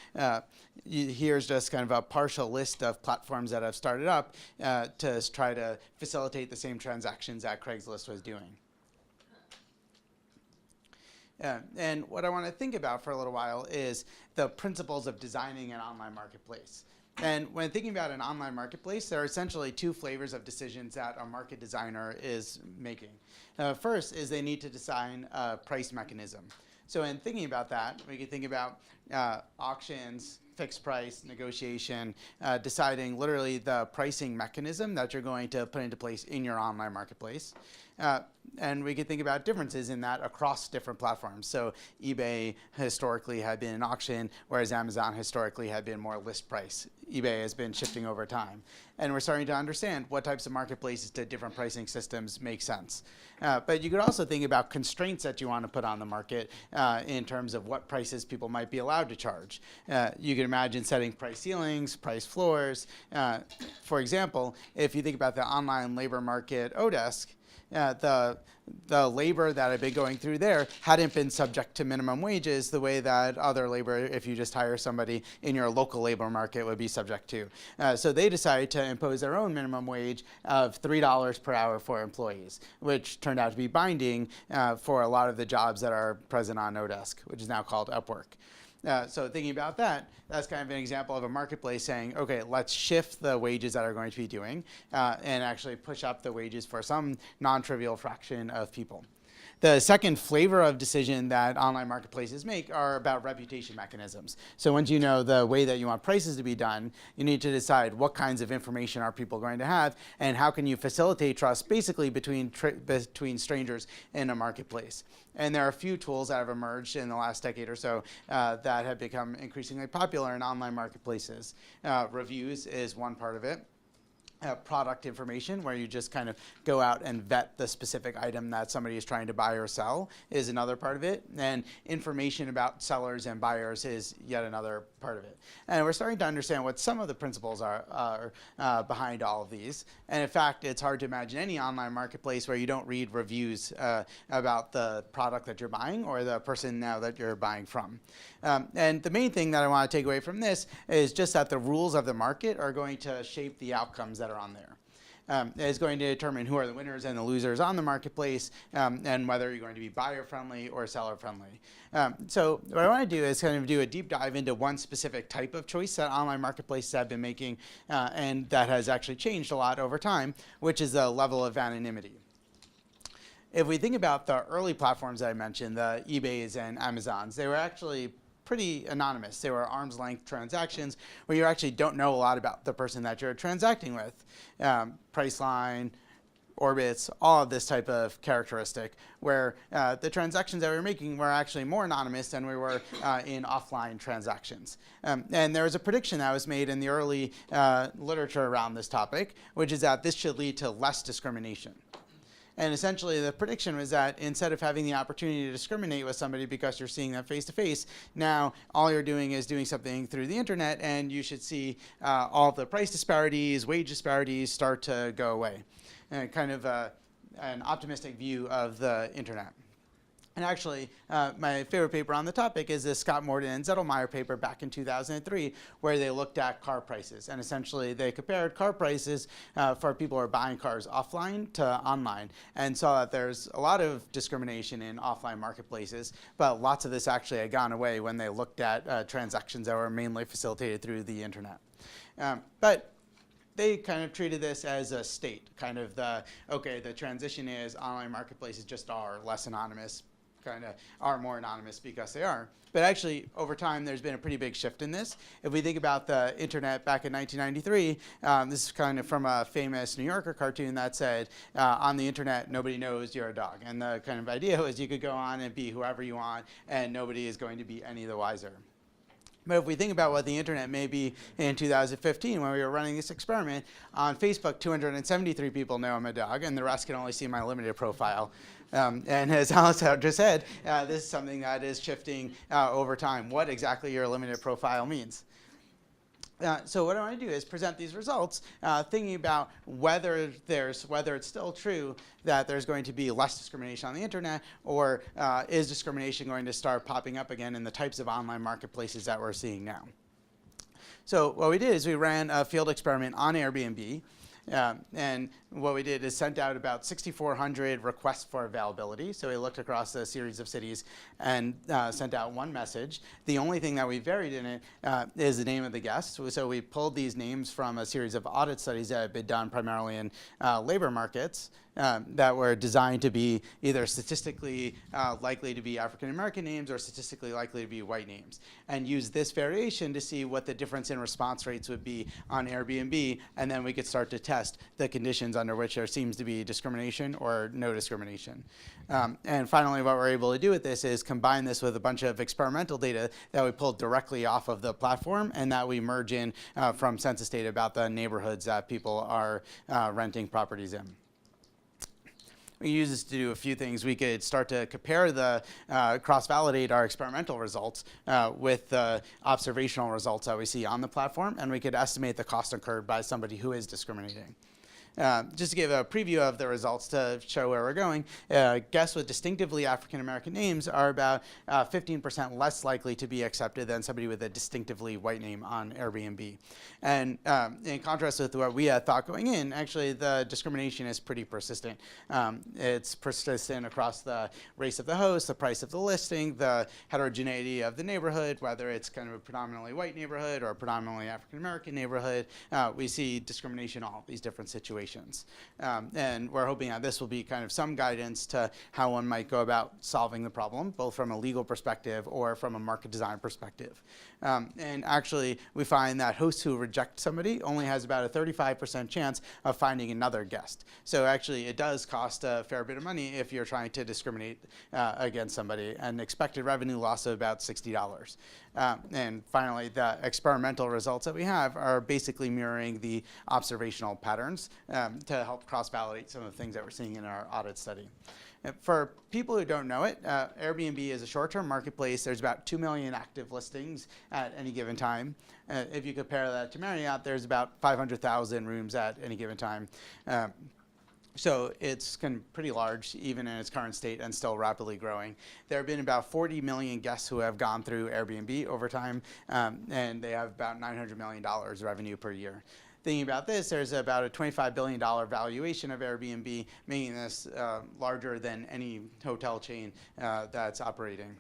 Here's just kind of a partial list of platforms that have started up to try to facilitate the same transactions that Craigslist was doing. And what I want to think about for a little while is the principles of designing an online marketplace. And when thinking about an online marketplace, there are essentially two flavors of decisions that a market designer is making. First is they need to design a price mechanism. So in thinking about that, we can think about auctions, fixed price, negotiation, deciding literally the pricing mechanism that you're going to put into place in your online marketplace. And we could think about differences in that across different platforms. So eBay historically had been an auction, whereas Amazon historically had been more list price. eBay has been shifting over time. And we're starting to understand what types of marketplaces to different pricing systems make sense. But you could also think about constraints that you want to put on the market in terms of what prices people might be allowed to charge. You can imagine setting price ceilings, price floors. For example, if you think about the online labor market Odesk, the labor that had been going through there hadn't been subject to minimum wages the way that other labor, if you just hire somebody in your local labor market, would be subject to. So they decided to impose their own minimum wage of $3 per hour for employees, which turned out to be binding for a lot of the jobs that are present on Odesk, which is now called Upwork. So thinking about that, that's kind of an example of a marketplace saying, okay, let's shift the wages that are going to be doing and actually push up the wages for some non-trivial fraction of people. The second flavor of decision that online marketplaces make are about reputation mechanisms. So once you know the way that you want prices to be done, you need to decide what kinds of information are people going to have and how can you facilitate trust basically between strangers in a marketplace. And there are a few tools that have emerged in the last decade or so that have become increasingly popular in online marketplaces. Reviews is one part of it. Product information, where you just kind of go out and vet the specific item that somebody is trying to buy or sell, is another part of it. And information about sellers and buyers is yet another part of it. And we're starting to understand what some of the principles are behind all of these. And in fact, it's hard to imagine any online marketplace where you don't read reviews about the product that you're buying or the person now that you're buying from. And the main thing that I want to take away from this is just that the rules of the market are going to shape the outcomes that are on there. Is going to determine who are the winners and the losers on the marketplace and whether you're going to be buyer-friendly or seller-friendly. So what I want to do is kind of do a deep dive into one specific type of choice that online marketplaces have been making and that has actually changed a lot over time, which is the level of anonymity. If we think about the early platforms that I mentioned, the eBays and Amazons, they were actually pretty anonymous. They were arm's length transactions where you actually don't know a lot about the person that you're transacting with. Priceline, Orbitz, all of this type of characteristic where the transactions that we were making were actually more anonymous than we were in offline transactions. And there was a prediction that was made in the early literature around this topic, which is that this should lead to less discrimination. And essentially the prediction was that instead of having the opportunity to discriminate with somebody because you're seeing them face to face, now all you're doing is doing something through the internet, and you should see all the price disparities, wage disparities start to go away. And kind of an optimistic view of the internet. And actually, my favorite paper on the topic is this Scott Morden and Zettelmeyer paper back in 2003, where they looked at car prices. And essentially, they compared car prices for people who are buying cars offline to online, and saw that there's a lot of discrimination in offline marketplaces, but lots of this actually had gone away when they looked at transactions that were mainly facilitated through the internet. But they kind of treated this as a state, kind of the transition is online marketplaces just are less anonymous, kind of are more anonymous because they are. But actually, over time, there's been a pretty big shift in this. If we think about the internet back in 1993, this is kind of from a famous New Yorker cartoon that said, on the internet, nobody knows you're a dog. And the kind of idea was you could go on and be whoever you want, and nobody is going to be any the wiser. But if we think about what the internet may be in 2015, when we were running this experiment, on Facebook, 273 people know I'm a dog, and the rest can only see my limited profile. And as Alessandro said, this is something that is shifting over time, what exactly your limited profile means. So what I want to do is present these results, thinking about whether it's still true that there's going to be less discrimination on the internet, or is discrimination going to start popping up again in the types of online marketplaces that we're seeing now. So what we did is we ran a field experiment on Airbnb. And what we did is sent out about 6,400 requests for availability. So we looked across a series of cities and sent out one message. The only thing that we varied in it is the name of the guest. So we pulled these names from a series of audit studies that had been done primarily in labor markets that were designed to be either statistically likely to be African American names or statistically likely to be white names, and use this variation to see what the difference in response rates would be on Airbnb, and then we could start to test the conditions under which there seems to be discrimination or no discrimination. And finally, what we're able to do with this is combine this with a bunch of experimental data that we pulled directly off of the platform and that we merge in from census data about the neighborhoods that people are renting properties in. We use this to do a few things. We could start to compare the, cross-validate our experimental results with the observational results that we see on the platform, and we could estimate the cost incurred by somebody who is discriminating. Just to give a preview of the results to show where we're going, guests with distinctively African American names are about 15% less likely to be accepted than somebody with a distinctively white name on Airbnb. And in contrast with what we had thought going in, actually the discrimination is pretty persistent. It's persistent across the race of the host, the price of the listing, the heterogeneity of the neighborhood, whether it's kind of a predominantly white neighborhood or a predominantly African American neighborhood. We see discrimination in all these different situations. And we're hoping that this will be kind of some guidance to how one might go about solving the problem, both from a legal perspective or from a market design perspective. And actually, we find that hosts who reject somebody only has about a 35% chance of finding another guest. So actually, it does cost a fair bit of money if you're trying to discriminate against somebody, an expected revenue loss of about $60. And finally, the experimental results that we have are basically mirroring the observational patterns to help cross-validate some of the things that we're seeing in our audit study. For people who don't know it, Airbnb is a short-term marketplace. There's about 2 million active listings at any given time. If you compare that to Marriott, there's about 500,000 rooms at any given time. So it's pretty large, even in its current state, and still rapidly growing. There have been about 40 million guests who have gone through Airbnb over time, and they have about $900 million revenue per year. Thinking about this, there's about a $25 billion valuation of Airbnb, making this larger than any hotel chain that's operating.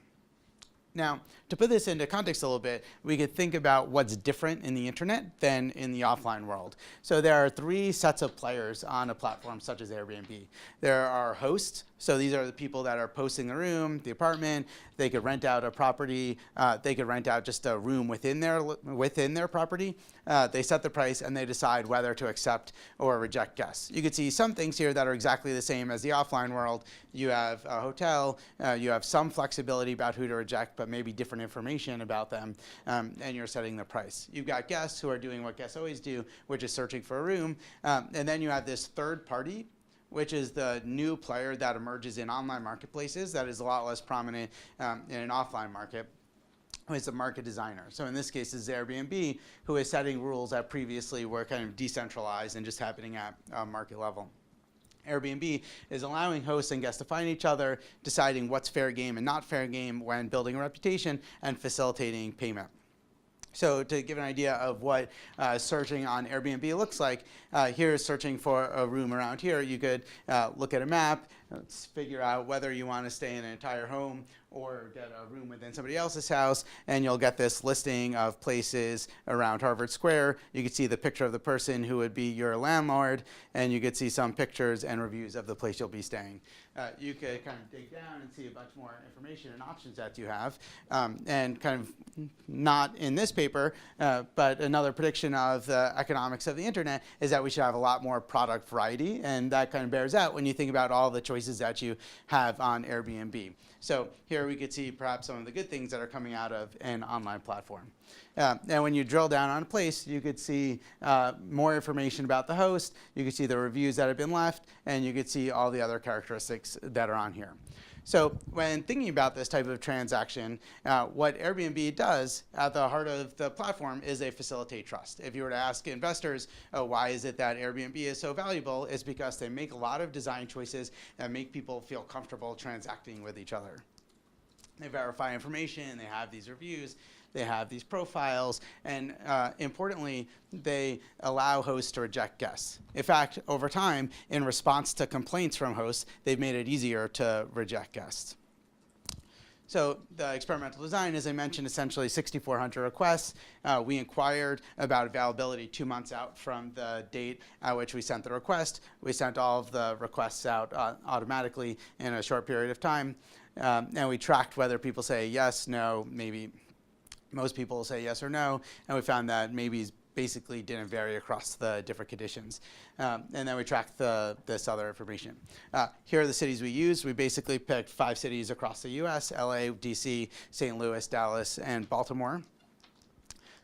Now, to put this into context a little bit, we could think about what's different in the internet than in the offline world. So there are 3 sets of players on a platform such as Airbnb. There are hosts. So these are the people that are posting the room, the apartment. They could rent out a property. They could rent out just a room within their property. They set the price, and they decide whether to accept or reject guests. You could see some things here that are exactly the same as the offline world. You have a hotel. You have some flexibility about who to reject, but maybe different information about them, and you're setting the price. You've got guests who are doing what guests always do, which is searching for a room. And then you have this third party which is the new player that emerges in online marketplaces that is a lot less prominent in an offline market, who is a market designer. So in this case, it's Airbnb, who is setting rules that previously were kind of decentralized and just happening at market level. Airbnb is allowing hosts and guests to find each other, deciding what's fair game and not fair game when building a reputation, and facilitating payment. So to give an idea of what searching on Airbnb looks like, here is searching for a room around here. You could look at a map, figure out whether you want to stay in an entire home or get a room within somebody else's house, and you'll get this listing of places around Harvard Square. You could see the picture of the person who would be your landlord, and you could see some pictures and reviews of the place you'll be staying. You could kind of dig down and see a bunch more information and options that you have. And kind of not in this paper, but another prediction of the economics of the internet is that we should have a lot more product variety, and that kind of bears out when you think about all the choices that you have on Airbnb. So here we could see perhaps some of the good things that are coming out of an online platform. And when you drill down on a place, you could see more information about the host, you could see the reviews that have been left, and you could see all the other characteristics that are on here. So when thinking about this type of transaction, what Airbnb does at the heart of the platform is they facilitate trust. If you were to ask investors, why is it that Airbnb is so valuable, it's because they make a lot of design choices that make people feel comfortable transacting with each other. They verify information, they have these reviews, they have these profiles, and importantly, they allow hosts to reject guests. In fact, over time, in response to complaints from hosts, they've made it easier to reject guests. So the experimental design, as I mentioned, essentially 6,400 requests. We inquired about availability 2 months out from the date at which we sent the request. We sent all of the requests out automatically in a short period of time. And we tracked whether people say yes, no, maybe. Most people say yes or no, and we found that maybes basically didn't vary across the different conditions. And then we tracked this other information. Here are the cities we used. We basically picked 5 cities across the US: LA, DC, St. Louis, Dallas, and Baltimore.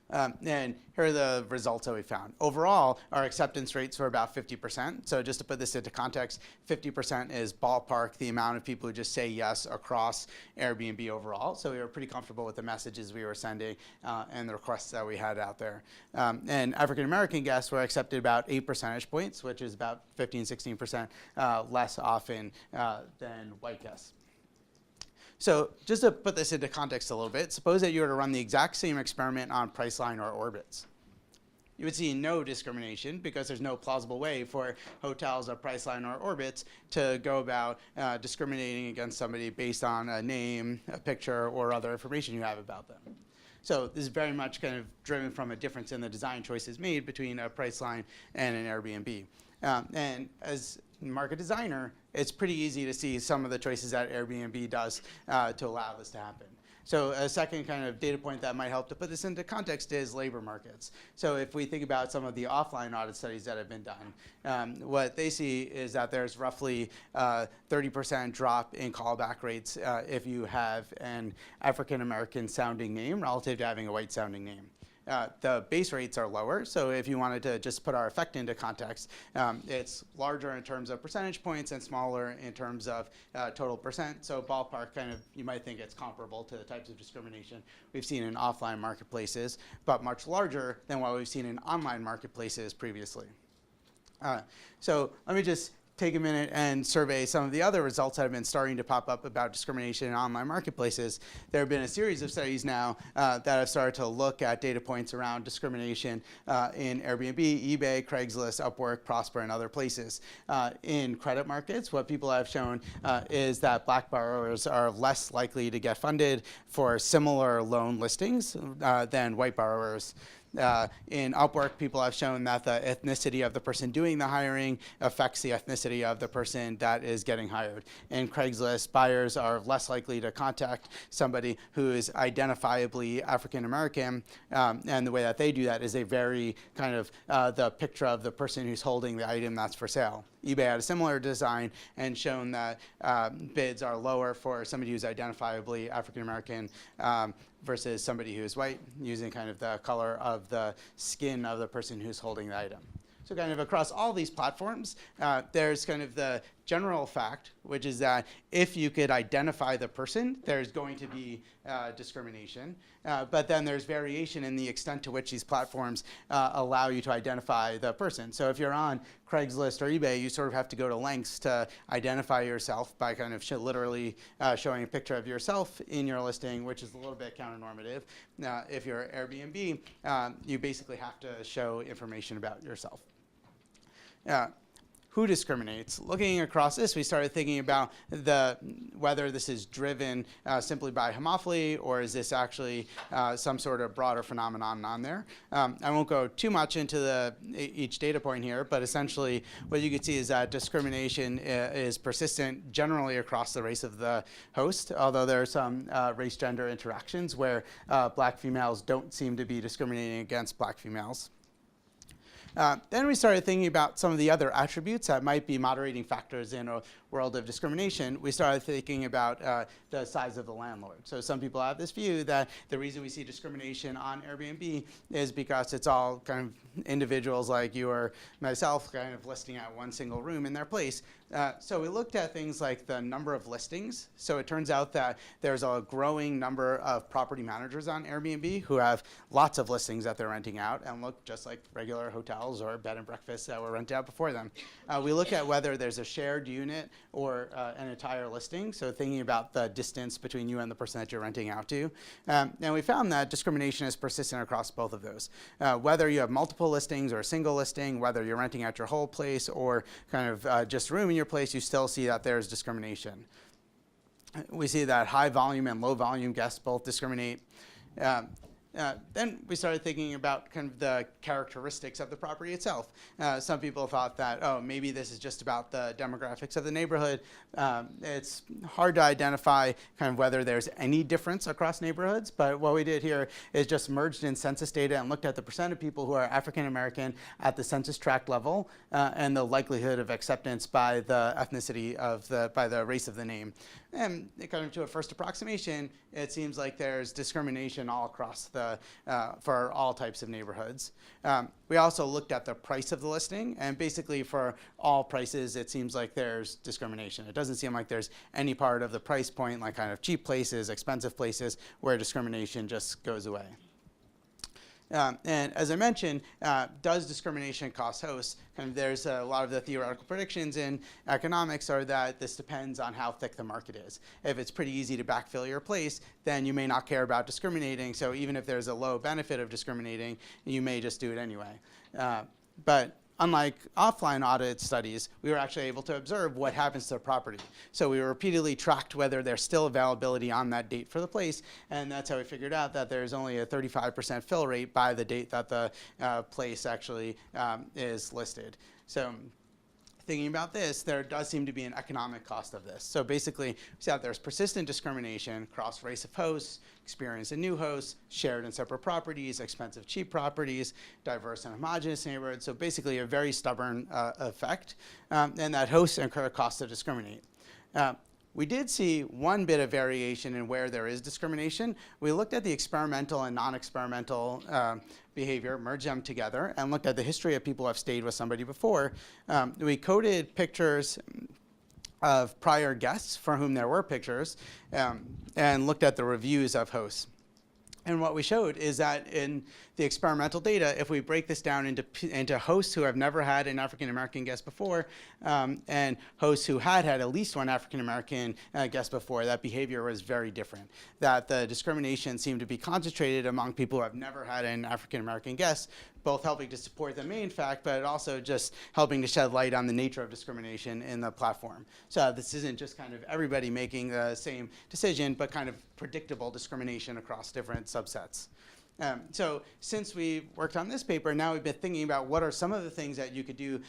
And here are the results that we found. Overall, our acceptance rates were about 50%. So just to put this into context, 50% is ballpark the amount of people who just say yes across Airbnb overall. So we were pretty comfortable with the messages we were sending and the requests that we had out there. And African-American guests were accepted about 8 percentage points, which is about 15, 16% less often than white guests. So just to put this into context a little bit, suppose that you were to run the exact same experiment on Priceline or Orbitz. You would see no discrimination because there's no plausible way for hotels or Priceline or Orbitz to go about discriminating against somebody based on a name, a picture, or other information you have about them. So this is very much kind of driven from a difference in the design choices made between a Priceline and an Airbnb. And as a market designer, it's pretty easy to see some of the choices that Airbnb does to allow this to happen. So a second kind of data point that might help to put this into context is labor markets. So if we think about some of the offline audit studies that have been done, what they see is that there's roughly 30% drop in callback rates if you have an African-American sounding name relative to having a white sounding name. The base rates are lower, so if you wanted to just put our effect into context, it's larger in terms of percentage points and smaller in terms of total percent. So ballpark, kind of, you might think it's comparable to the types of discrimination we've seen in offline marketplaces, but much larger than what we've seen in online marketplaces previously. So let me just take a minute and survey some of the other results that have been starting to pop up about discrimination in online marketplaces. There have been a series of studies now that have started to look at data points around discrimination in Airbnb, eBay, Craigslist, Upwork, Prosper, and other places. In credit markets, what people have shown is that black borrowers are less likely to get funded for similar loan listings than white borrowers. In Upwork, people have shown that the ethnicity of the person doing the hiring affects the ethnicity of the person that is getting hired. In Craigslist, buyers are less likely to contact somebody who is identifiably African American, and the way that they do that is they vary kind of the picture of the person who's holding the item that's for sale. eBay had a similar design and shown that bids are lower for somebody who's identifiably African American versus somebody who's white, using kind of the color of the skin of the person who's holding the item. So kind of across all these platforms, there's kind of the general fact, which is that if you could identify the person, there's going to be discrimination. But then there's variation in the extent to which these platforms allow you to identify the person. So if you're on Craigslist or eBay, you sort of have to go to lengths to identify yourself by kind of literally showing a picture of yourself in your listing, which is a little bit counter-normative. If you're Airbnb, you basically have to show information about yourself. Who discriminates? Looking across this, we started thinking about whether this is driven simply by homophily, or is this actually some sort of broader phenomenon on there. I won't go too much into each data point here, but essentially what you can see is that discrimination is persistent generally across the race of the host, although there are some race-gender interactions where black females don't seem to be discriminating against black females. Then we started thinking about some of the other attributes that might be moderating factors in a world of discrimination. We started thinking about the size of the landlord. So some people have this view that the reason we see discrimination on Airbnb is because it's all kind of individuals like you or myself kind of listing out one single room in their place. So we looked at things like the number of listings. So it turns out that there's a growing number of property managers on Airbnb who have lots of listings that they're renting out and look just like regular hotels or bed and breakfasts that were rented out before them. We look at whether there's a shared unit or an entire listing, so thinking about the distance between you and the person that you're renting out to. And we found that discrimination is persistent across both of those. Whether you have multiple listings or a single listing, whether you're renting out your whole place or kind of just room in your place, you still see that there's discrimination. We see that high volume and low volume guests both discriminate. Then we started thinking about kind of the characteristics of the property itself. Some people thought that, oh, maybe this is just about the demographics of the neighborhood. It's hard to identify kind of whether there's any difference across neighborhoods, but what we did here is just merged in census data and looked at the percent of people who are African American at the census tract level and the likelihood of acceptance by the ethnicity by the race of the name. And kind of to a first approximation, it seems like there's discrimination all across for all types of neighborhoods. We also looked at the price of the listing, and basically for all prices, it seems like there's discrimination. It doesn't seem like there's any part of the price point, like kind of cheap places, expensive places, where discrimination just goes away. And as I mentioned, does discrimination cost hosts? Kind of there's a lot of the theoretical predictions in economics are that this depends on how thick the market is. If it's pretty easy to backfill your place, then you may not care about discriminating. So even if there's a low benefit of discriminating, you may just do it anyway. But unlike offline audit studies, we were actually able to observe what happens to the property. So we repeatedly tracked whether there's still availability on that date for the place, and that's how we figured out that there's only a 35% fill rate by the date that the place actually is listed. So thinking about this, there does seem to be an economic cost of this. So basically, we see that there's persistent discrimination across race of hosts, experience in new hosts, shared and separate properties, expensive cheap properties, diverse and homogeneous neighborhoods. So basically a very stubborn effect, and that hosts incur costs to discriminate. We did see one bit of variation in where there is discrimination. We looked at the experimental and non-experimental behavior, merged them together, and looked at the history of people who have stayed with somebody before. We coded pictures of prior guests for whom there were pictures, and looked at the reviews of hosts. And what we showed is that in the experimental data, if we break this down into hosts who have never had an African-American guest before and hosts who had at least one African-American guest before, that behavior was very different. That the discrimination seemed to be concentrated among people who have never had an African-American guest, both helping to support the main fact, but also just helping to shed light on the nature of discrimination in the platform. So this isn't just kind of everybody making the same decision, but kind of predictable discrimination across different subsets. So since we worked on this paper, now we've been thinking about what are some of the things that you could do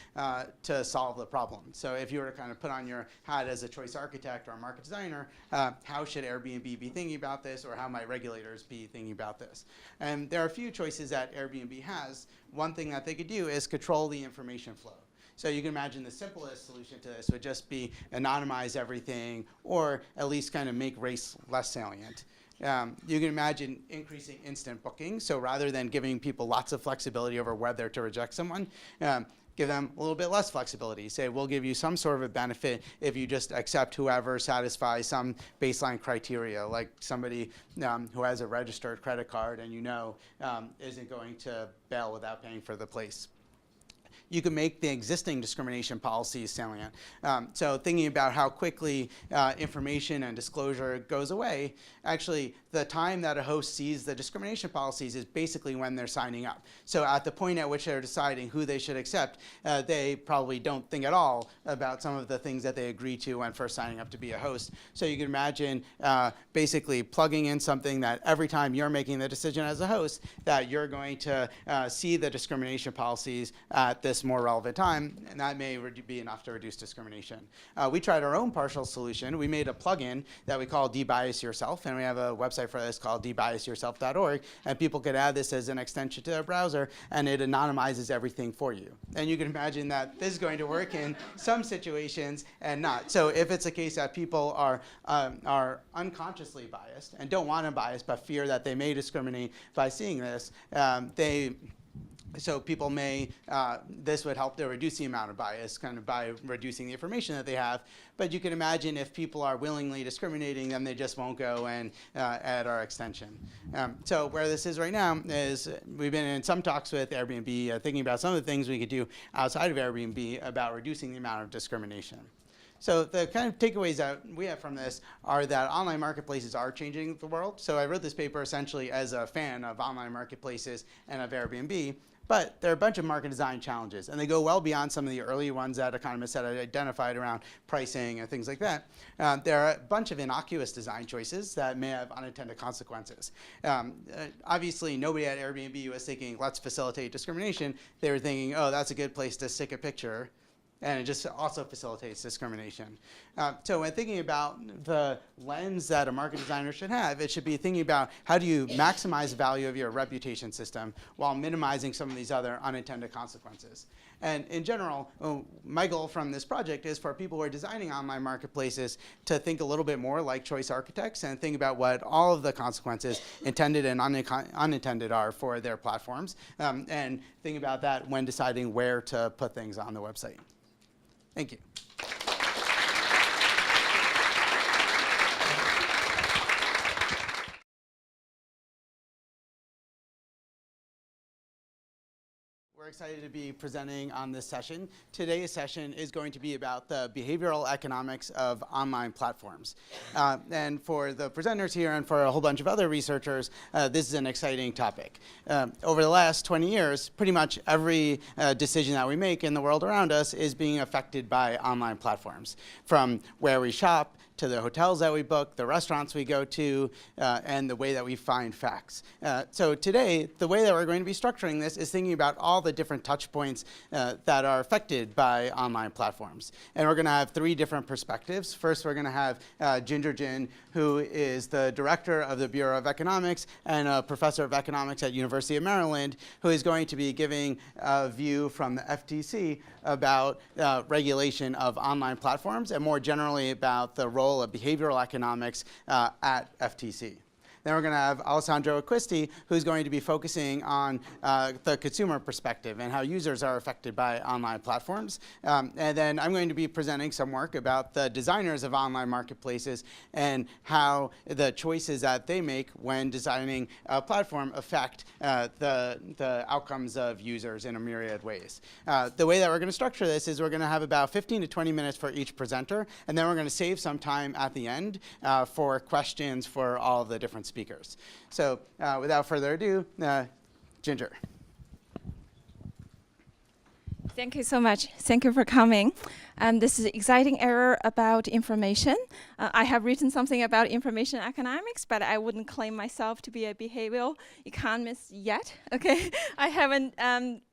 to solve the problem. So if you were to kind of put on your hat as a choice architect or a market designer, how should Airbnb be thinking about this, or how might regulators be thinking about this? And there are a few choices that Airbnb has. One thing that they could do is control the information flow. So you can imagine the simplest solution to this would just be anonymize everything, or at least kind of make race less salient. You can imagine increasing instant booking. So rather than giving people lots of flexibility over whether to reject someone, give them a little bit less flexibility. Say, we'll give you some sort of a benefit if you just accept whoever satisfies some baseline criteria, like somebody who has a registered credit card and isn't going to bail without paying for the place. You can make the existing discrimination policies salient. So thinking about how quickly information and disclosure goes away, actually the time that a host sees the discrimination policies is basically when they're signing up. So at the point at which they're deciding who they should accept, they probably don't think at all about some of the things that they agree to when first signing up to be a host. So you can imagine basically plugging in something that every time you're making the decision as a host, that you're going to see the discrimination policies at this more relevant time, and that may be enough to reduce discrimination. We tried our own partial solution. We made a plugin that we call Debias Yourself, and we have a website for this called debiasyourself.org, and people could add this as an extension to their browser, and it anonymizes everything for you. And you can imagine that this is going to work in some situations and not. So if it's a case that people are unconsciously biased and don't want to bias but fear that they may discriminate by seeing this, so people may, this would help to reduce the amount of bias kind of by reducing the information that they have. But you can imagine if people are willingly discriminating, then they just won't go and add our extension. So where this is right now is we've been in some talks with Airbnb, thinking about some of the things we could do outside of Airbnb about reducing the amount of discrimination. So the kind of takeaways that we have from this are that online marketplaces are changing the world. So I wrote this paper essentially as a fan of online marketplaces and of Airbnb. But there are a bunch of market design challenges, and they go well beyond some of the early ones that economists had identified around pricing and things like that. There are a bunch of innocuous design choices that may have unintended consequences. Obviously, nobody at Airbnb was thinking, let's facilitate discrimination. They were thinking, oh, that's a good place to stick a picture. And it just also facilitates discrimination. So when thinking about the lens that a market designer should have, it should be thinking about how do you maximize the value of your reputation system while minimizing some of these other unintended consequences. And in general, my goal from this project is for people who are designing online marketplaces to think a little bit more like choice architects and think about what all of the consequences, intended and unintended, are for their platforms, and think about that when deciding where to put things on the website. Thank you. We're excited to be presenting on this session. Today's session is going to be about the behavioral economics of online platforms. And for the presenters here and for a whole bunch of other researchers, this is an exciting topic. Over the last 20 years, pretty much every decision that we make in the world around us is being affected by online platforms. From where we shop, to the hotels that we book, the restaurants we go to, and the way that we find facts. So today, the way that we're going to be structuring this is thinking about all the different touch points that are affected by online platforms. And we're going to have three different perspectives. First, we're going to have Ginger Jin, who is the director of the Bureau of Economics and a professor of economics at University of Maryland, who is going to be giving a view from the FTC about regulation of online platforms and more generally about the role of behavioral economics at FTC. Then we're going to have Alessandro Acquisti, who's going to be focusing on the consumer perspective and how users are affected by online platforms. And then I'm going to be presenting some work about the designers of online marketplaces and how the choices that they make when designing a platform affect the outcomes of users in a myriad ways. The way that we're going to structure this is we're going to have about 15 to 20 minutes for each presenter, and then we're going to save some time at the end for questions for all of the different speakers. So without further ado, Ginger. Thank you so much. Thank you for coming. This is an exciting era about information. I have written something about information economics, but I wouldn't claim myself to be a behavioral economist yet. Okay, I haven't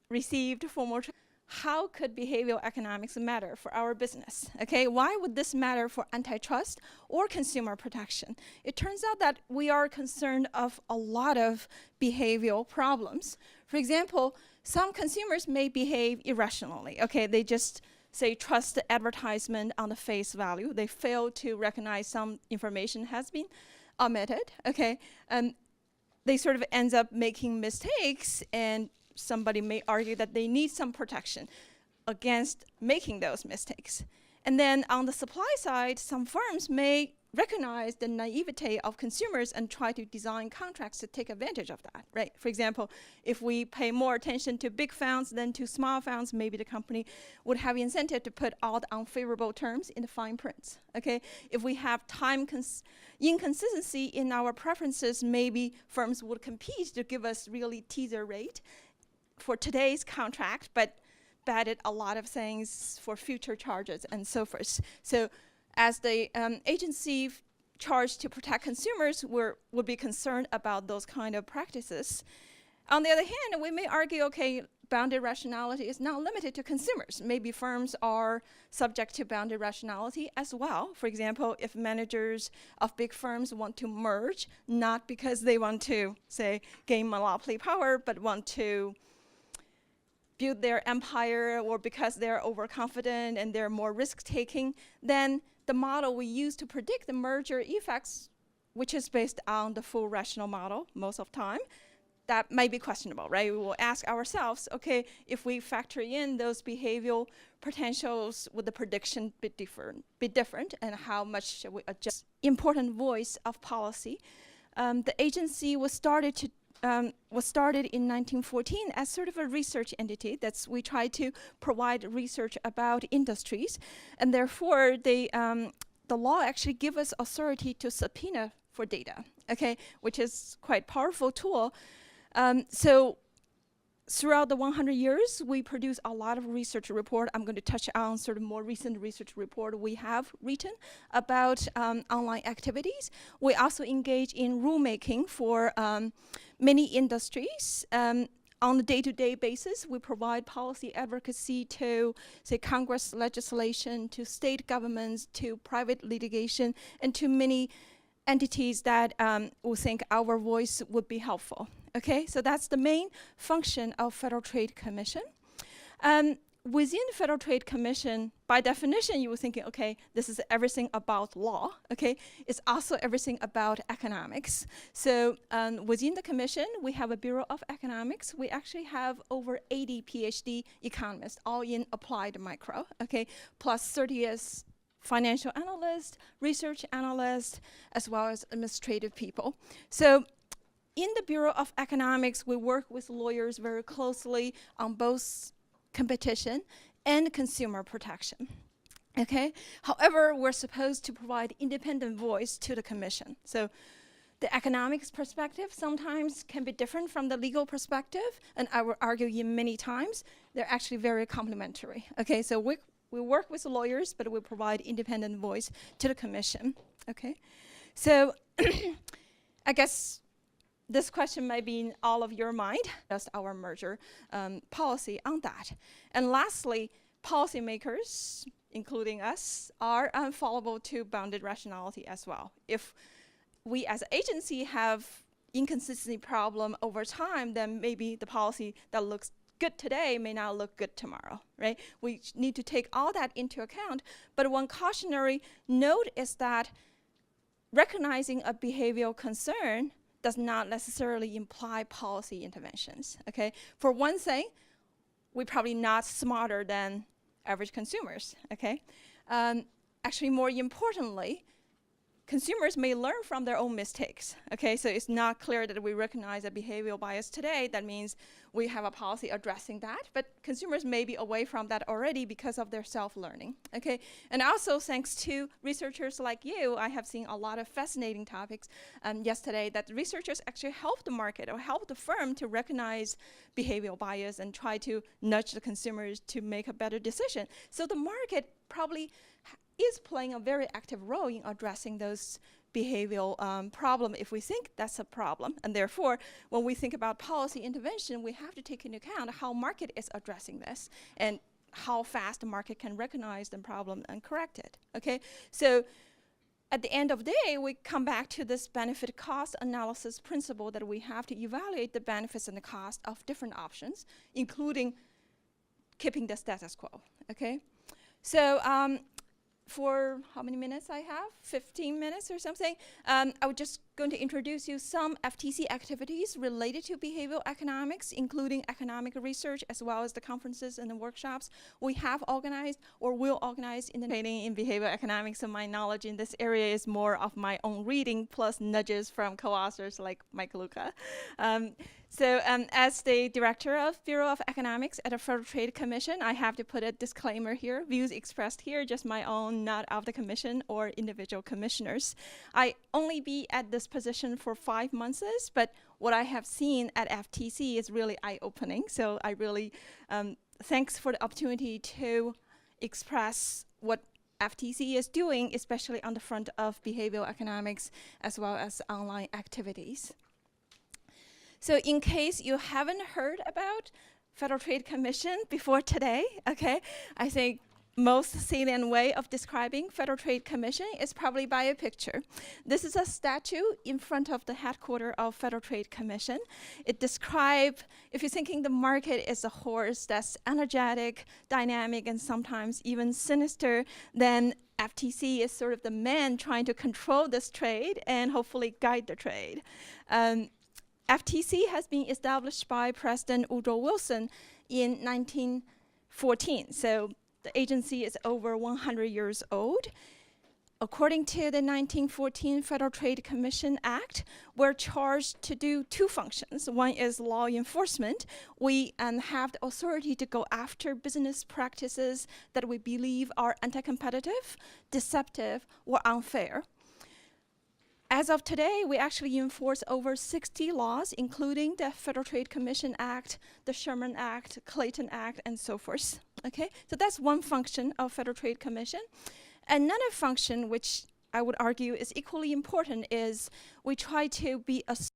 received formal training. How could behavioral economics matter for our business? Okay, why would this matter for antitrust or consumer protection? It turns out that we are concerned of a lot of behavioral problems. For example, some consumers may behave irrationally. Okay, they just say trust the advertisement on the face value. They fail to recognize some information has been omitted. Okay, and they sort of ends up making mistakes, and somebody may argue that they need some protection. against making those mistakes. And then on the supply side, some firms may recognize the naivete of consumers and try to design contracts to take advantage of that, right? For example, if we pay more attention to big funds than to small funds, maybe the company would have incentive to put all the unfavorable terms in the fine prints, okay? If we have time inconsistency in our preferences, maybe firms would compete to give us really teaser rate for today's contract, but batted a lot of things for future charges and so forth. So as the agency charged to protect consumers would be concerned about those kind of practices. On the other hand, we may argue, okay, bounded rationality is not limited to consumers. Maybe firms are subject to bounded rationality as well. For example, if managers of big firms want to merge, not because they want to, say, gain monopoly power, but want to build their empire, or because they're overconfident and they're more risk-taking, then the model we use to predict the merger effects, which is based on the full rational model most of the time, that might be questionable, right? We will ask ourselves, okay, if we factor in those behavioral potentials, would the prediction be different, and how much should we adjust? Important voice of policy. The agency was started in 1914 as sort of a research entity. We try to provide research about industries, and therefore the law actually gives us authority to subpoena for data, okay, which is quite powerful tool. So throughout the 100 years, we produce a lot of research report. I'm going to touch on sort of more recent research report we have written about online activities. We also engage in rulemaking for many industries. On a day-to-day basis, we provide policy advocacy to, say, Congress legislation, to state governments, to private litigation, and to many entities that will think our voice would be helpful. Okay, so that's the main function of Federal Trade Commission. Within the Federal Trade Commission, by definition, you were thinking, okay, this is everything about law, okay? It's also everything about economics. So within the commission, we have a Bureau of Economics. We actually have over 80 PhD economists, all in applied micro, okay? Plus 30 as financial analysts, research analysts, as well as administrative people. So in the Bureau of Economics, we work with lawyers very closely on both competition and consumer protection, okay? However, we're supposed to provide independent voice to the commission. So the economics perspective sometimes can be different from the legal perspective, and I will argue in many times, they're actually very complementary, okay? So we work with lawyers, but we provide independent voice to the commission, okay? So I guess this question might be in all of your mind, just our merger policy on that. And lastly, policymakers, including us, are fallible to bounded rationality as well. If we as an agency have inconsistency problem over time, then maybe the policy that looks good today may not look good tomorrow, right? We need to take all that into account. But one cautionary note is that recognizing a behavioral concern does not necessarily imply policy interventions, okay? For one thing, we're probably not smarter than average consumers, okay? Actually, more importantly, consumers may learn from their own mistakes, okay? So it's not clear that we recognize a behavioral bias today. That means we have a policy addressing that, but consumers may be away from that already because of their self-learning, okay? And also, thanks to researchers like you, I have seen a lot of fascinating topics yesterday that researchers actually help the market or help the firm to recognize behavioral bias and try to nudge the consumers to make a better decision. So the market probably is playing a very active role in addressing those behavioral problem if we think that's a problem. And therefore, when we think about policy intervention, we have to take into account how market is addressing this and how fast the market can recognize the problem and correct it, okay? So at the end of the day, we come back to this benefit cost analysis principle that we have to evaluate the benefits and the cost of different options, including keeping the status quo, okay? So for how many minutes I have? 15 minutes or something. I was just going to introduce you some FTC activities related to behavioral economics, including economic research, as well as the conferences and the workshops we have organized or will organize in the training in behavioral economics. So my knowledge in this area is more of my own reading plus nudges from co-authors like Mike Luca. As the director of Bureau of Economics at the Federal Trade Commission, I have to put a disclaimer here. Views expressed here, just my own, not of the commission or individual commissioners. I only be at this position for 5 months, but what I have seen at FTC is really eye-opening. So I really, thanks for the opportunity to express what FTC is doing, especially on the front of behavioral economics as well as online activities. So in case you haven't heard about Federal Trade Commission before today, okay, I think most salient way of describing Federal Trade Commission is probably by a picture. This is a statue in front of the headquarters of Federal Trade Commission. It describes, if you're thinking the market is a horse that's energetic, dynamic, and sometimes even sinister, then FTC is sort of the man trying to control this trade and hopefully guide the trade. FTC has been established by President Woodrow Wilson in 1914. So the agency is over 100 years old. According to the 1914 Federal Trade Commission Act, we're charged to do two functions. One is law enforcement. We have the authority to go after business practices that we believe are anti-competitive, deceptive, or unfair. As of today, we actually enforce over 60 laws, including the Federal Trade Commission Act, the Sherman Act, Clayton Act, and so forth. Okay, so that's one function of Federal Trade Commission. Another function, which I would argue is equally important, is we try to be a